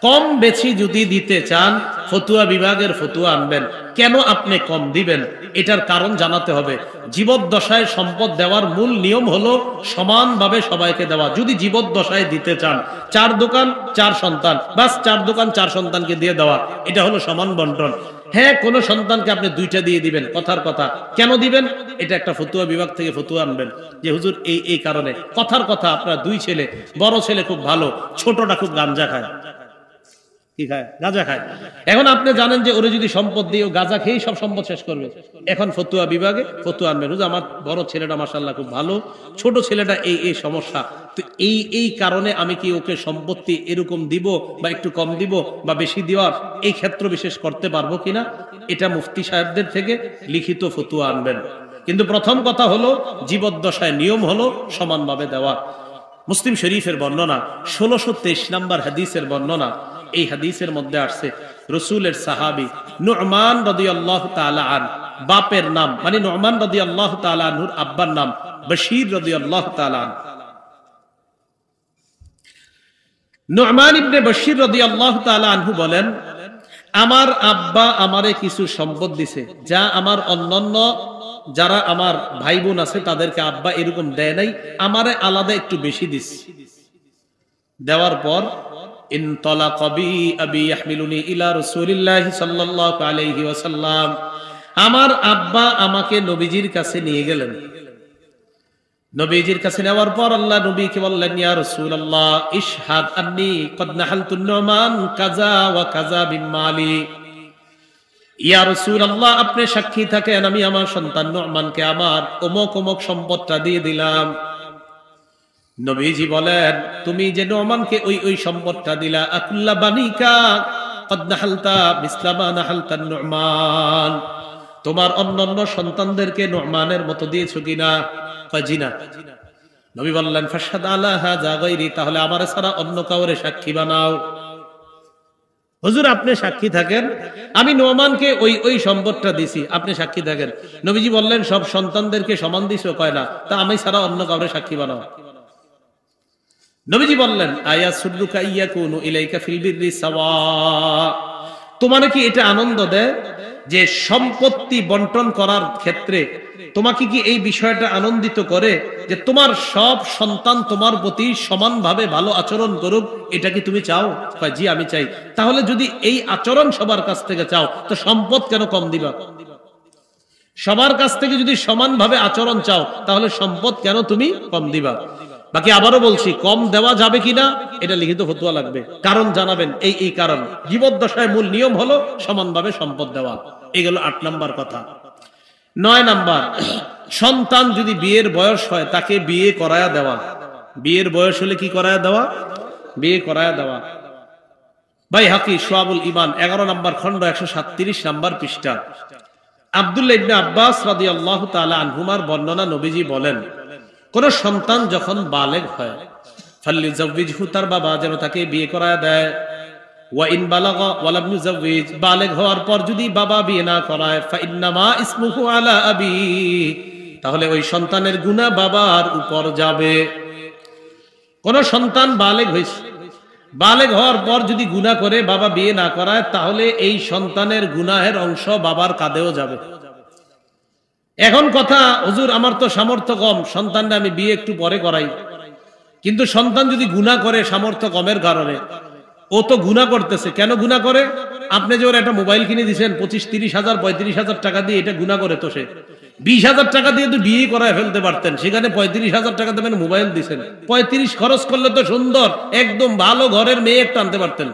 কম বেশি যদি দিতে চান, ফতুয়া বিভাগের ফতুয়া আনবেন। কেন আপনি কম দিবেন, এটার কারণ জানাতে হবে। জীবদ্দশায় সম্পদ দেওয়ার মূল নিয়ম হলো সমানভাবে সবাইকে দেওয়া। যদি জীবদ্দশায় দিতে চান, 4 দোকান 4 সন্তান, বাস 4 দোকান 4 সন্তানকে দিয়ে দেওয়া, এটা হলো সমান বন্টন। হ্যাঁ, কোন সন্তানকে আপনি 2টা দিয়ে দিবেন, কথার কথা। কেন দিবেন, এটা একটা ফতুয়া বিভাগ থেকে ফতুয়া আনবেন যে হুজুর এই কারণে। কথার কথা, আপনার 2 ছেলে, বড় ছেলে খুব ভালো, ছোটটা খুব গাঞ্জা খায়। কি খায়? গাঁজা খায়। এখন আপনি জানেন যে ওরে যদি সম্পদ দিয়ে গাঁজা খেয়েই সব সম্পদ শেষ করবে। এখন ফতুয়া বিভাগে ফতুয়া আনবেন, আমার বড় ছেলেটা মাশাআল্লাহ খুব ভালো, ছোট ছেলেটা এই সমস্যা, তো এই কারণে আমি কি ওকে সম্পত্তি এরকম দিব বা একটু কম দিব বা বেশি দেওয়ার এই ক্ষেত্র বিশেষ করতে পারবো কিনা, এটা মুফতি সাহেবদের থেকে লিখিত ফতুয়া আনবেন। কিন্তু প্রথম কথা হলো জীবদ্দশায় নিয়ম হলো সমানভাবে দেওয়া। মুসলিম শরীফের বর্ণনা 1623 নম্বর হাদিসের বর্ণনা। এই হাদিসের মধ্যে আসছে রাসূলের সাহাবী নু'মান রাদিয়াল্লাহু তাআলা আন, বাপের নাম মানে নু'মান রাদিয়াল্লাহু তাআলা আনহুর আব্বার নাম বশীর রাদিয়াল্লাহু তাআলা আন। নু'মান ইবনে বশীর রাদিয়াল্লাহু তাআলা আনহু বলেন, আমার আব্বা আমারে কিছু সম্পদ দিছে, যা আমার অন্যান্য যারা আমার ভাই বোন আছে তাদেরকে আব্বা এরকম দেয় নাই, আমারে আলাদা একটু বেশি দিছে। দেওয়ার পর ইনতালাকা বি আবি ইয়াহমিলুনি ইলা রাসূলিল্লাহি সাল্লাল্লাহু আলাইহি ওয়াসাল্লাম, আমার আব্বা আমাকে নবীজির কাছে নিয়ে গেলেন। নবীজির কাছে নেওয়ার পর আল্লাহ নবীকে বললেন, ইয়া রাসূলুল্লাহ ইশহাদ আন্নী ক্বাদ নাহালতু নুমান কাযা ওয়া কাযা বিমালি। ইয়া রাসূলুল্লাহ আপনি সাক্ষী থাকেন, আমি আমার সন্তান নুমানকে আমার অমুক অমুক সম্পদটা দিয়ে দিলাম। নবীজি বলেন, তুমি যে নুমানকে ওই সম্পদটা দিলা, আকুল্লা বানিকা ক্বাদ নাহালতা মিসলা মা নাহালতা নুমান, তোমার অন্যান্য সন্তানদেরকে নুমানের মতো দিয়েছো কিনা? কয় জি না। নবী বললেন, ফাশহাদ আলা হাযা গায়রি, তাহলে আমার ছাড়া অন্য কাউরে সাক্ষী বানাও। হুজুর আপনি সাক্ষী থাকেন, আমি নুমানকে ওই সম্পদটা দিছি, আপনি সাক্ষী থাকেন। নবীজি বললেন, সব সন্তানদেরকে সমান দিছো? কয় না। তা আমি ছাড়া অন্য কাউরে সাক্ষী বানাও। নবীজি বললেন, আয়া সুররুকা ইয়াকুনু ইলাইকা ফিল বিররি সাওয়া, তোমার কি এটা আনন্দ দেয় যে সম্পত্তি বন্টন করার ক্ষেত্রে তোমাকে কি এই বিষয়টা আনন্দিত করে যে তোমার সব সন্তান তোমার প্রতি সমানভাবে ভালো আচরণ করুক, এটা কি তুমি চাও? কয় জি আমি চাই। তাহলে যদি এই আচরণ সবার কাছ থেকে চাও, তো সম্পদ কেন কম দিবা? সবার কাছ থেকে যদি সমানভাবে আচরণ চাও, তাহলে সম্পদ কেন তুমি কম দিবা? বাকি আবারও বলছি, কম দেওয়া যাবে কিনা এটা লিখিত ফতোয়া লাগবে, কারণ জানাবেন এই কারণ। জীবদ্দশায় মূল নিয়ম হলো সমানভাবে সম্পদ দেওয়া। এই গেল 8 নাম্বার কথা। 9 নাম্বার, সন্তান যদি বিয়ের বয়স হয় তাকে বিয়ে করায়া দেওয়া। বিয়ের বয়স হলে কি করায়া দেওয়া? বিয়ে করায়া দেওয়া। বাইহাকি শুআবুল ঈমান 11 নাম্বার খণ্ড 137 নাম্বার পৃষ্ঠা। আব্দুল্লাহ ইবনে আব্বাস রাদিয়াল্লাহু তাআলা আনহুমার বর্ণনা, নবীজি বলেন, কোন সন্তান যখন বালেগ হয় ফাল্লিজাওয়িজহু, তার বাবা যেন তাকে বিয়ে করায় দেয়। ওয়া ইন বালাগা ওয়া লাম ইউজাওয়িজ, বালেগ হওয়ার পর যদি বাবা বিয়ে না করায়, ফা ইন্নামা ইসমুহু আলা আবি, তাহলে ওই সন্তানের গুনাহ বাবার উপর যাবে। কোন সন্তান বালেগ হইছে, বালেগ হওয়ার পর যদি গুনাহ করে বাবা বিয়ে না করায়, তাহলে এই সন্তানের গুনাহের অংশ বাবার কাঁধেও যাবে। এখন কথা, হুজুর আমার তো সামর্থ্য কম, সন্তানটা আমি বিয়ে একটু পরে করাই। কিন্তু সন্তান যদি গুনাহ করে সামর্থ্য কমের কারণে, ও তো গুনাহ করতেছে, কেন গুনাহ করে? আপনি যে ওর একটা মোবাইল কিনে দিয়েছেন 25-30 হাজার 35,000 টাকা দিয়ে, এটা গুনাহ করে তো সে 20,000 টাকা দিয়ে তো বিয়ে করায় ফেলতে পারতেন, সেখানে 35,000 টাকা দেবেন মোবাইল দিয়েছেন। 35 খরচ করলে তো সুন্দর একদম ভালো ঘরের মেয়ে একটা আনতে পারতেন।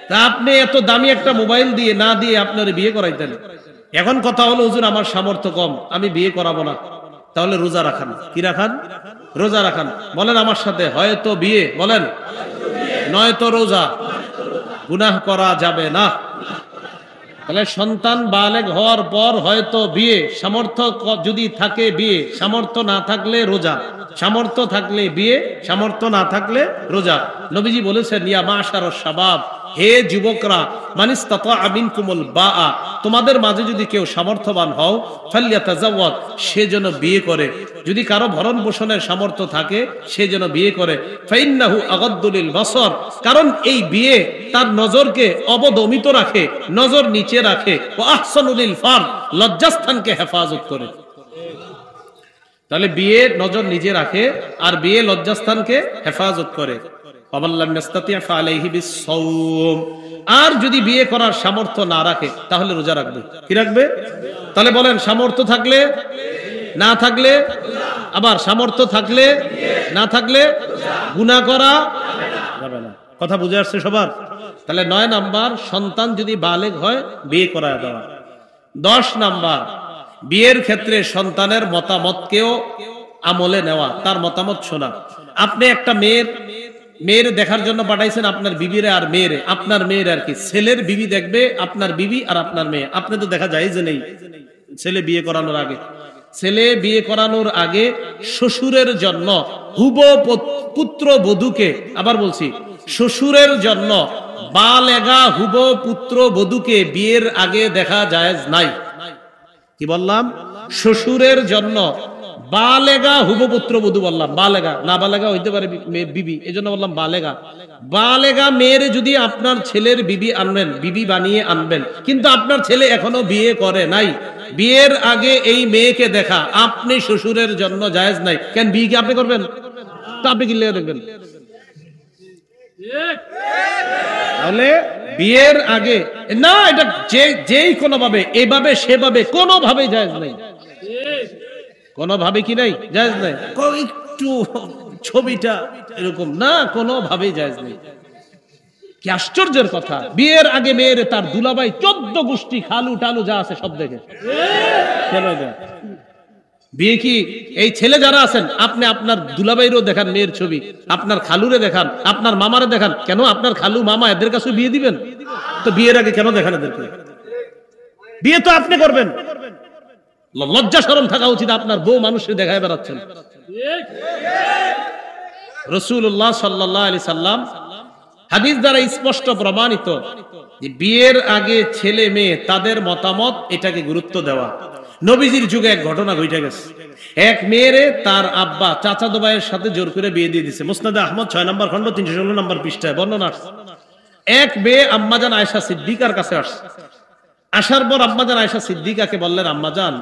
তা আপনি এত দামি একটা মোবাইল দিয়ে না দিয়ে আপনার বিয়ে করাইতেন। এখন কথা হলো, হুজুর আমার সামর্থ্য কম, আমি বিয়ে করাবো না। তাহলে রোজা রাখান। কি রাখান? রোজা রাখান। বলেন আমার সাথে, হয়তো বিয়ে, বলেন, নয়তো রোজা। গুনাহ করা যাবে না। তাহলে সন্তান বালেগ হওয়ার পর হয়তো বিয়ে, সামর্থ্য যদি থাকে বিয়ে, সামর্থ্য না থাকলে রোজা, সামর্থ্য থাকলে বিয়ে, সামর্থ্য না থাকলে রোজা। নবীজি বলেছেন, ইয়া মাশারাশ শাবাব, হে যুবকরা, মানিস্তাতা মিনকুমুল বাআ, তোমাদের মাঝে যদি কেউ সামর্থ্যবান হও, ফালইয়াতাজাওয়াজ, সে যেন বিয়ে করে। যদি কারো ভরণ পোষণের সামর্থ্য থাকে, সে যেন বিয়ে করে। ফাইন্নাহু আগাদ্দু লিল বাসর, কারণ এই বিয়ে তার নজরকে অবদমিত রাখে, নজর নিচে রাখে। ও আহসানু লিল ফার, লজ্জাস্থানকে হেফাজত করে। তাহলে বিয়ে নজর নিজে রাখে আর বিয়ে লজ্জাস্থানকে হেফাজত করে। আর যদি বিয়ে করার সামর্থ্য না রাখে, তাহলে রোজা রাখবে। কি রাখবে? তাহলে বলেন, সামর্থ্য থাকলে, না থাকলে, আবার সামর্থ্য থাকলে, না থাকলে গুনাহ করা যাবে না। কথা বুঝে আসছে সবার? তাহলে 9 নাম্বার, সন্তান যদি বালেগ হয় বিয়ে করায় দেওয়া। 10 নাম্বার, বিয়ের ক্ষেত্রে সন্তানের মতামতকেও আমলে নেওয়া, তার মতামত শোনা। আপনি একটা মেয়ের দেখার জন্য পাঠাইছেন আপনার বিবিরে আর মেয়েরে, আপনার মেয়ের আর কি, ছেলের বিবি দেখবে আপনার বিবি আর আপনার মেয়ে। আপনি তো দেখা যায় যে নেই ছেলে বিয়ে করানোর আগে শ্বশুরের জন্য পুত্র বধূকে, আবার বলছি, শ্বশুরের জন্য বালেগা হুব পুত্র বধূকে বিয়ের আগে দেখা জায়েজ নাই। কি বললাম? শ্বশুরের জন্য বালেগা হুব পুত্র বধূ বললাম, বালেগা, না বালেগা হইতে পারে বিবি, এই জন্য বললাম বালেগা। বালেগা মেয়ের যদি আপনার ছেলের বিবি আনবেন, বিবি বানিয়ে আনবেন, কিন্তু আপনার ছেলে এখনো বিয়ে করে নাই, বিয়ের আগে এই মেয়েকে দেখা আপনি শ্বশুরের জন্য জায়েজ নাই। কেন বিয়ে কি আপনি করবেন? তো আপনি কি লেগে দেখবেন? তাহলে বিয়ের আগে না, এটা যেই কোনো ভাবে, এভাবে সেভাবে কোনোভাবে জায়েজ নাই, কোনোভাবে কি নাই, জায়েজ নাই। একটু ছবিটা এরকম না, কোনোভাবেই জায়েজ নেই। কি আশ্চর্যের কথা! বিয়ের আগে মেয়ের তার দুলাভাই 14 গোষ্ঠী খালু টালু যা আছে সব দেখে। বিয়ে কি এই ছেলে যারা আছেন, আপনি আপনার দুলাভাইরও দেখান মেয়ের ছবি, আপনার খালুরে দেখান, আপনার মামারে দেখান। কেন? আপনার খালু মামা এদের কাছে বিয়ে দিবেন? তো বিয়ের আগে কেন দেখান এদেরকে? বিয়ে তো আপনি করবেন, লজ্জা শরম থাকা উচিত। আপনার বউ মানুষের দেখায় বেড়াচ্ছেন। রাসূলুল্লাহ সাল্লাল্লাহু আলাইহি সাল্লাম হাদিস দ্বারা স্পষ্ট প্রমাণিত যে বিয়ের আগে ছেলে মেয়ে তাদের মতামত, এটাকে গুরুত্ব দেওয়া। নবীজির যুগে এক ঘটনা ঘটে গেছে। এক মেয়েরে তার আব্বা চাচাতো ভাইয়ের সাথে জোর করে বিয়ে দিয়ে দিয়েছে। মুসনাদে আহমদ 6 নম্বর খণ্ড 316 নম্বর পৃষ্ঠায় বর্ণনা আসছে। এক মেয়ে আম্মাজান আয়েশা সিদ্দিকার কাছে আসছে। আসার পর আম্মাজান আয়েশা সিদ্দিকাকে বললেন, আম্মাজান,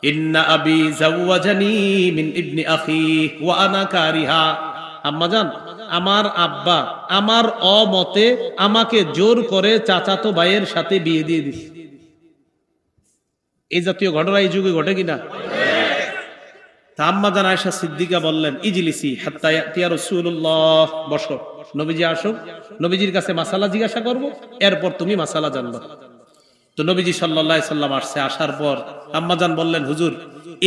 ইন্না আবি জাওয়াজানি মিন ইবনি আখি ওয়া আনা কারিহা। আম্মাজান, আমার আব্বা আমার অমতে আমাকে জোর করে চাচাতো ভাইয়ের সাথে বিয়ে দিয়ে দিছে। এই জাতীয় ঘটনা এই যুগে ঘটে কিনা? আম্মাজান আয়েশা সিদ্দিকা বললেন, ইজলিসি হাত্তা ইয়াতিয়া রাসূলুল্লাহ, বসো, নবীজি আসুক, নবীজির কাছে মাসালা জিজ্ঞাসা করব, এরপর তুমি মাসালা জানবা। তো নবীজি সাল্লাল্লাহু আলাইহি সাল্লাম আসছে। আসার পর আম্মাজান বললেন, হুজুর,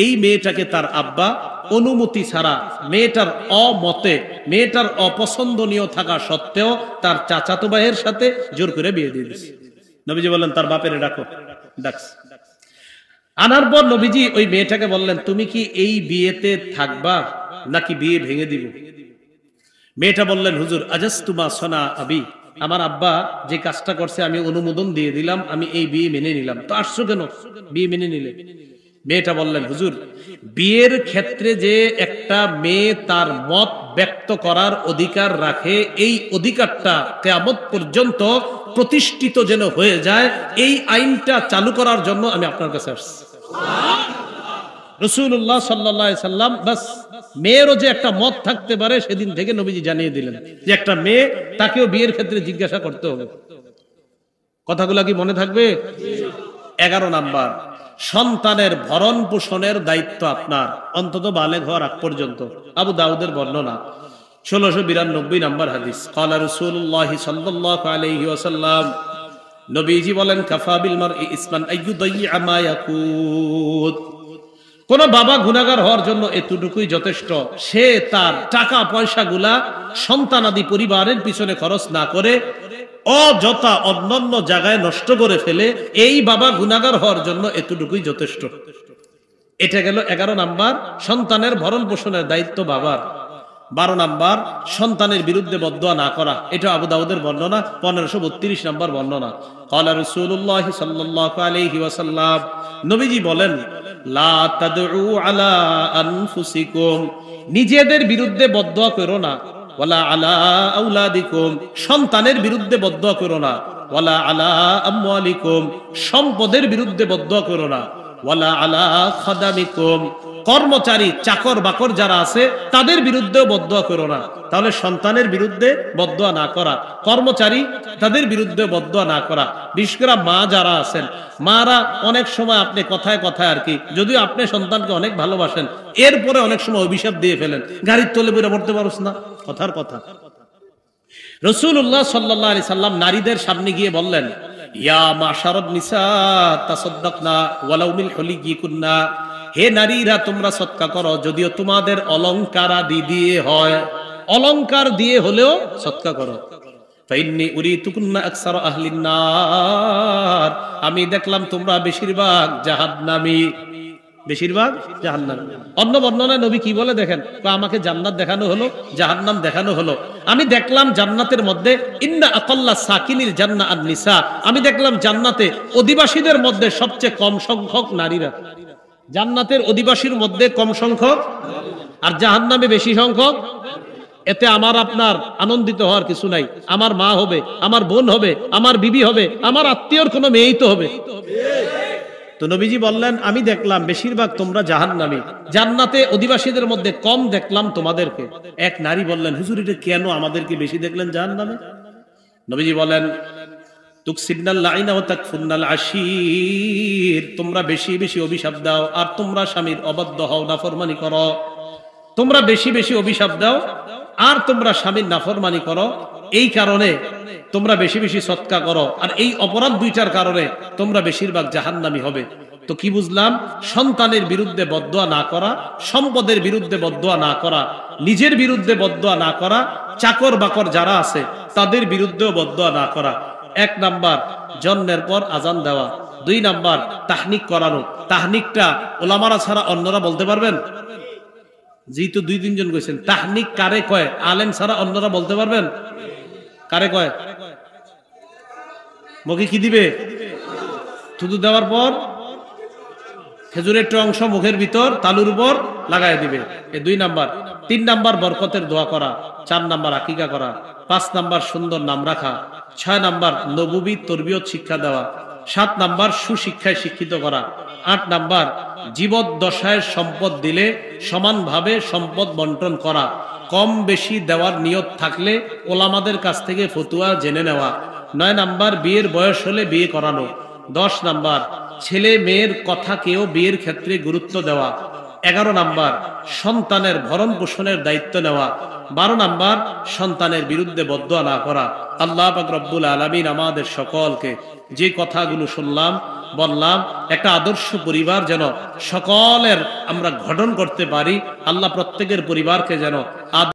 এই মেয়েটাকে তার আব্বা অনুমতি ছাড়া, মেয়েটার অমতে, মেয়েটার অপছন্দনীয় থাকা সত্ত্বেও তার চাচাতো ভাইয়ের সাথে জোর করে বিয়ে দিয়ে দিয়েছে। নবীজি বললেন, তার বাপেরে ডাকো। ডাকছে। আনার পর নবীজি ওই মেয়েটাকে বললেন, তুমি কি এই বিয়েতে থাকবা নাকি বিয়ে ভেঙে দিব? মেয়েটা বললেন, হুজুর, আজাস্তুমা সনা আবি, আমার আব্বা যে কাজটা করছে আমি অনুমোদন দিয়ে দিলাম, আমি এই বিয়ে মেনে নিলাম। তো আসছো কেন বিয়ে মেনে নিলে? মেয়েটা বললেন, হুজুর, বিয়ের ক্ষেত্রে যে একটা মেয়ে তার মত ব্যক্ত করার অধিকার রাখে, এই অধিকারটা কিয়ামত পর্যন্ত প্রতিষ্ঠিত যেন হয়ে যায়, এই আইনটা চালু করার জন্য আমি আপনার কাছে আসছি। রাসূলুল্লাহ সাল্লাল্লাহু আলাইহি সাল্লাম বাস মেয়েরও যে একটা মত থাকতে পারে সেদিন থেকে নবীজি জানিয়ে দিলেন যে একটা মেয়ে, তাকেও বিয়ের ক্ষেত্রে জিজ্ঞাসা করতে হবে। কথাগুলো কি মনে থাকবে? 11 নাম্বার, সন্তানের ভরণ পোষণের দায়িত্ব আপনার, অন্তত বালেগ হওয়ার আগ পর্যন্ত। আবু দাউদের বর্ণনা 1692 নাম্বার হাদিস। ক্বালা রাসূলুল্লাহ সাল্লাল্লাহু আলাইহি ওয়াসাল্লাম, নবীজি বলেন, কাফা বিল মারই ইসমান আইয়ুদাইয়া মা ইয়াকুত। কোন বাবা গুনাহগার হওয়ার জন্য এতটুকুই যথেষ্ট, সে তার টাকা পয়সাগুলা সন্তানাদি পরিবারের পিছনে খরচ না করে অযথা অন্যান্য জায়গায় নষ্ট করে ফেলে, এই বাবা গুনাহগার হওয়ার জন্য এতটুকুই যথেষ্ট। এটা গেল 11 নাম্বার, সন্তানের ভরণ পোষণের দায়িত্ব বাবার। 12 নাম্বার, সন্তানের বিরুদ্ধে বদদোয়া না করা। এটা আবু দাউদের বর্ণনা 1532 নাম্বার বর্ণনা। ক্বালা রাসূলুল্লাহ সাল্লাল্লাহু আলাইহি ওয়াসাল্লাম, নবীজি বলেন, লা তাদউ আলা আনফুসিকুম, নিজেদের বিরুদ্ধে বদদোয়া করো না। ওয়ালা আলা আওলাদিকুম, সন্তানের বিরুদ্ধে বদদোয়া করো না। ওয়ালা আলা আমওয়ালিকুম, সম্পদের বিরুদ্ধে বদদোয়া করো না। ওয়ালা আলা খাদামিকুম, কর্মচারী চাকর বাকর যারা আছে তাদের বিরুদ্ধেও বদদোয়া করো না। তাহলে সন্তানের বিরুদ্ধে বদদোয়া না করা, কর্মচারী তাদের বিরুদ্ধে বদদোয়া না করা। বিশেষ করে মা যারা আছেন, মারা অনেক সময় আপনি কথায় কথায় আর কি, যদিও আপনি সন্তানকে অনেক ভালোবাসেন, এরপরে অনেক সময় অভিশাপ দিয়ে ফেলেন, গাড়ির তলে বইরা পড়তে পারোস না, কথার কথা। রাসূলুল্লাহ সাল্লাল্লাহু আলাইহি সাল্লাম নারীদের সামনে গিয়ে বললেন, ইয়া মাশারাত নিসা তাসাদদাকনা ওয়ালাউ মিন হুলিয়িকুন্না, হে নারীরা তোমরা সদকা করো, যদিও তোমাদের অলংকার আদি দিয়ে হয়, অলংকার দিয়ে হলেও সদকা করো। ফাইন্নী উরিতুকুন্না আকসার আহলিন নার, আমি দেখলাম তোমরা বেশিরভাগ জাহান্নামী, বেশিরভাগ জাহান্নামী। অন্য বর্ণনায় নবী কি বলে দেখেন, আমাকে জান্নাত দেখানো হলো, জাহান্নাম দেখানো হলো। আমি দেখলাম জান্নাতের মধ্যে ইন্না আকাল্লা সাকিনিল জান্নাহ আন-নিসা, আমি দেখলাম জান্নাতে অধিবাসীদের মধ্যে সবচেয়ে কম সংখ্যক নারীরা। জান্নাতের অধিবাসীর মধ্যে কম সংখ্যক আর জাহান্নামে বেশি সংখ্যক। এতে আমার আপনার আনন্দিত হওয়ার কিছু নাই। আমার মা হবে, আমার বোন হবে, আমার বিবি হবে, আমার আত্মীয়র কোনো মেয়েই তো হবে। তো নবীজি বললেন, আমি দেখলাম বেশিরভাগ তোমরা জাহান্নামী, জান্নাতে অধিবাসীদের মধ্যে কম দেখলাম তোমাদেরকে। এক নারী বললেন, হুজুর এটা কেন আমাদেরকে বেশি দেখলেন জাহান্নামে? নবীজি বলেন, তুকসিবনাল লাইনা ওয়া তাকফুরনাল আশীর, তোমরা বেশি বেশি অভিশাপ দাও আর তোমরা স্বামীর অবাধ্য হও, নাফরমানি করো। তোমরা বেশি বেশি অভিশাপ দাও আর তোমরা স্বামীর নাফরমানি করো, এই কারণে তোমরা বেশি বেশি সদকা করো, আর এই অপরাধ দুইটার কারণে তোমরা বেশিরভাগ জাহান্নামী হবে। তো কি বুঝলাম? সন্তানের বিরুদ্ধে বদদোয়া না করা, সম্পদের বিরুদ্ধে বদদোয়া না করা, নিজের বিরুদ্ধে বদদোয়া না করা, চাকর বাকর যারা আছে তাদের বিরুদ্ধেও বদদোয়া না করা। 1 নাম্বার জন্মের পর আজান দেওয়া। 2 নাম্বার তাহনিক করানো। তাহনিকটা ওলামারা ছাড়া অন্যরা বলতে পারবেন? যেহেতু 2-3 জন কইছেন, তাহনিক কারে কয়? আলেম ছাড়া অন্যরা বলতে পারবেন? কারে কয়? মুখে কি দিবে? থুতু দেওয়ার পর খেজুরের একটা অংশ মুখের ভিতর তালুর উপর লাগাই দিবে, এই 2 নাম্বার। 3 নাম্বার বরকতের দোয়া করা। 4 নাম্বার আকিকা করা। 5 নাম্বার সুন্দর নাম রাখা। 6 নাম্বার নবুবী তরবিয়ত শিক্ষা দেওয়া। 7 নাম্বার সুশিক্ষায় শিক্ষিত করা। 8 নাম্বার জীবদ্দশায় সম্পদ দিলে সমানভাবে সম্পদ বন্টন করা। কম বেশি দেওয়ার নিয়ত থাকলে ওলামাদের কাছ থেকে ফতুয়া জেনে নেওয়া। 9 নাম্বার বিয়ের বয়স হলে বিয়ে করানো। 10 নাম্বার ছেলে মেয়ের কথা কেউ বিয়ের ক্ষেত্রে গুরুত্ব দেওয়া। 11 নাম্বার সন্তানের ভরণ পোষণের দায়িত্ব নেওয়া। 12 নাম্বার সন্তানের বিরুদ্ধে বদদোয়া না করা। আল্লাহ পাক রব্বুল আলামিন আমাদের সকলকে যে কথাগুলো শুনলাম বললাম, একটা আদর্শ পরিবার যেন সকলের আমরা গঠন করতে পারি। আল্লাহ প্রত্যেকের পরিবারকে যেন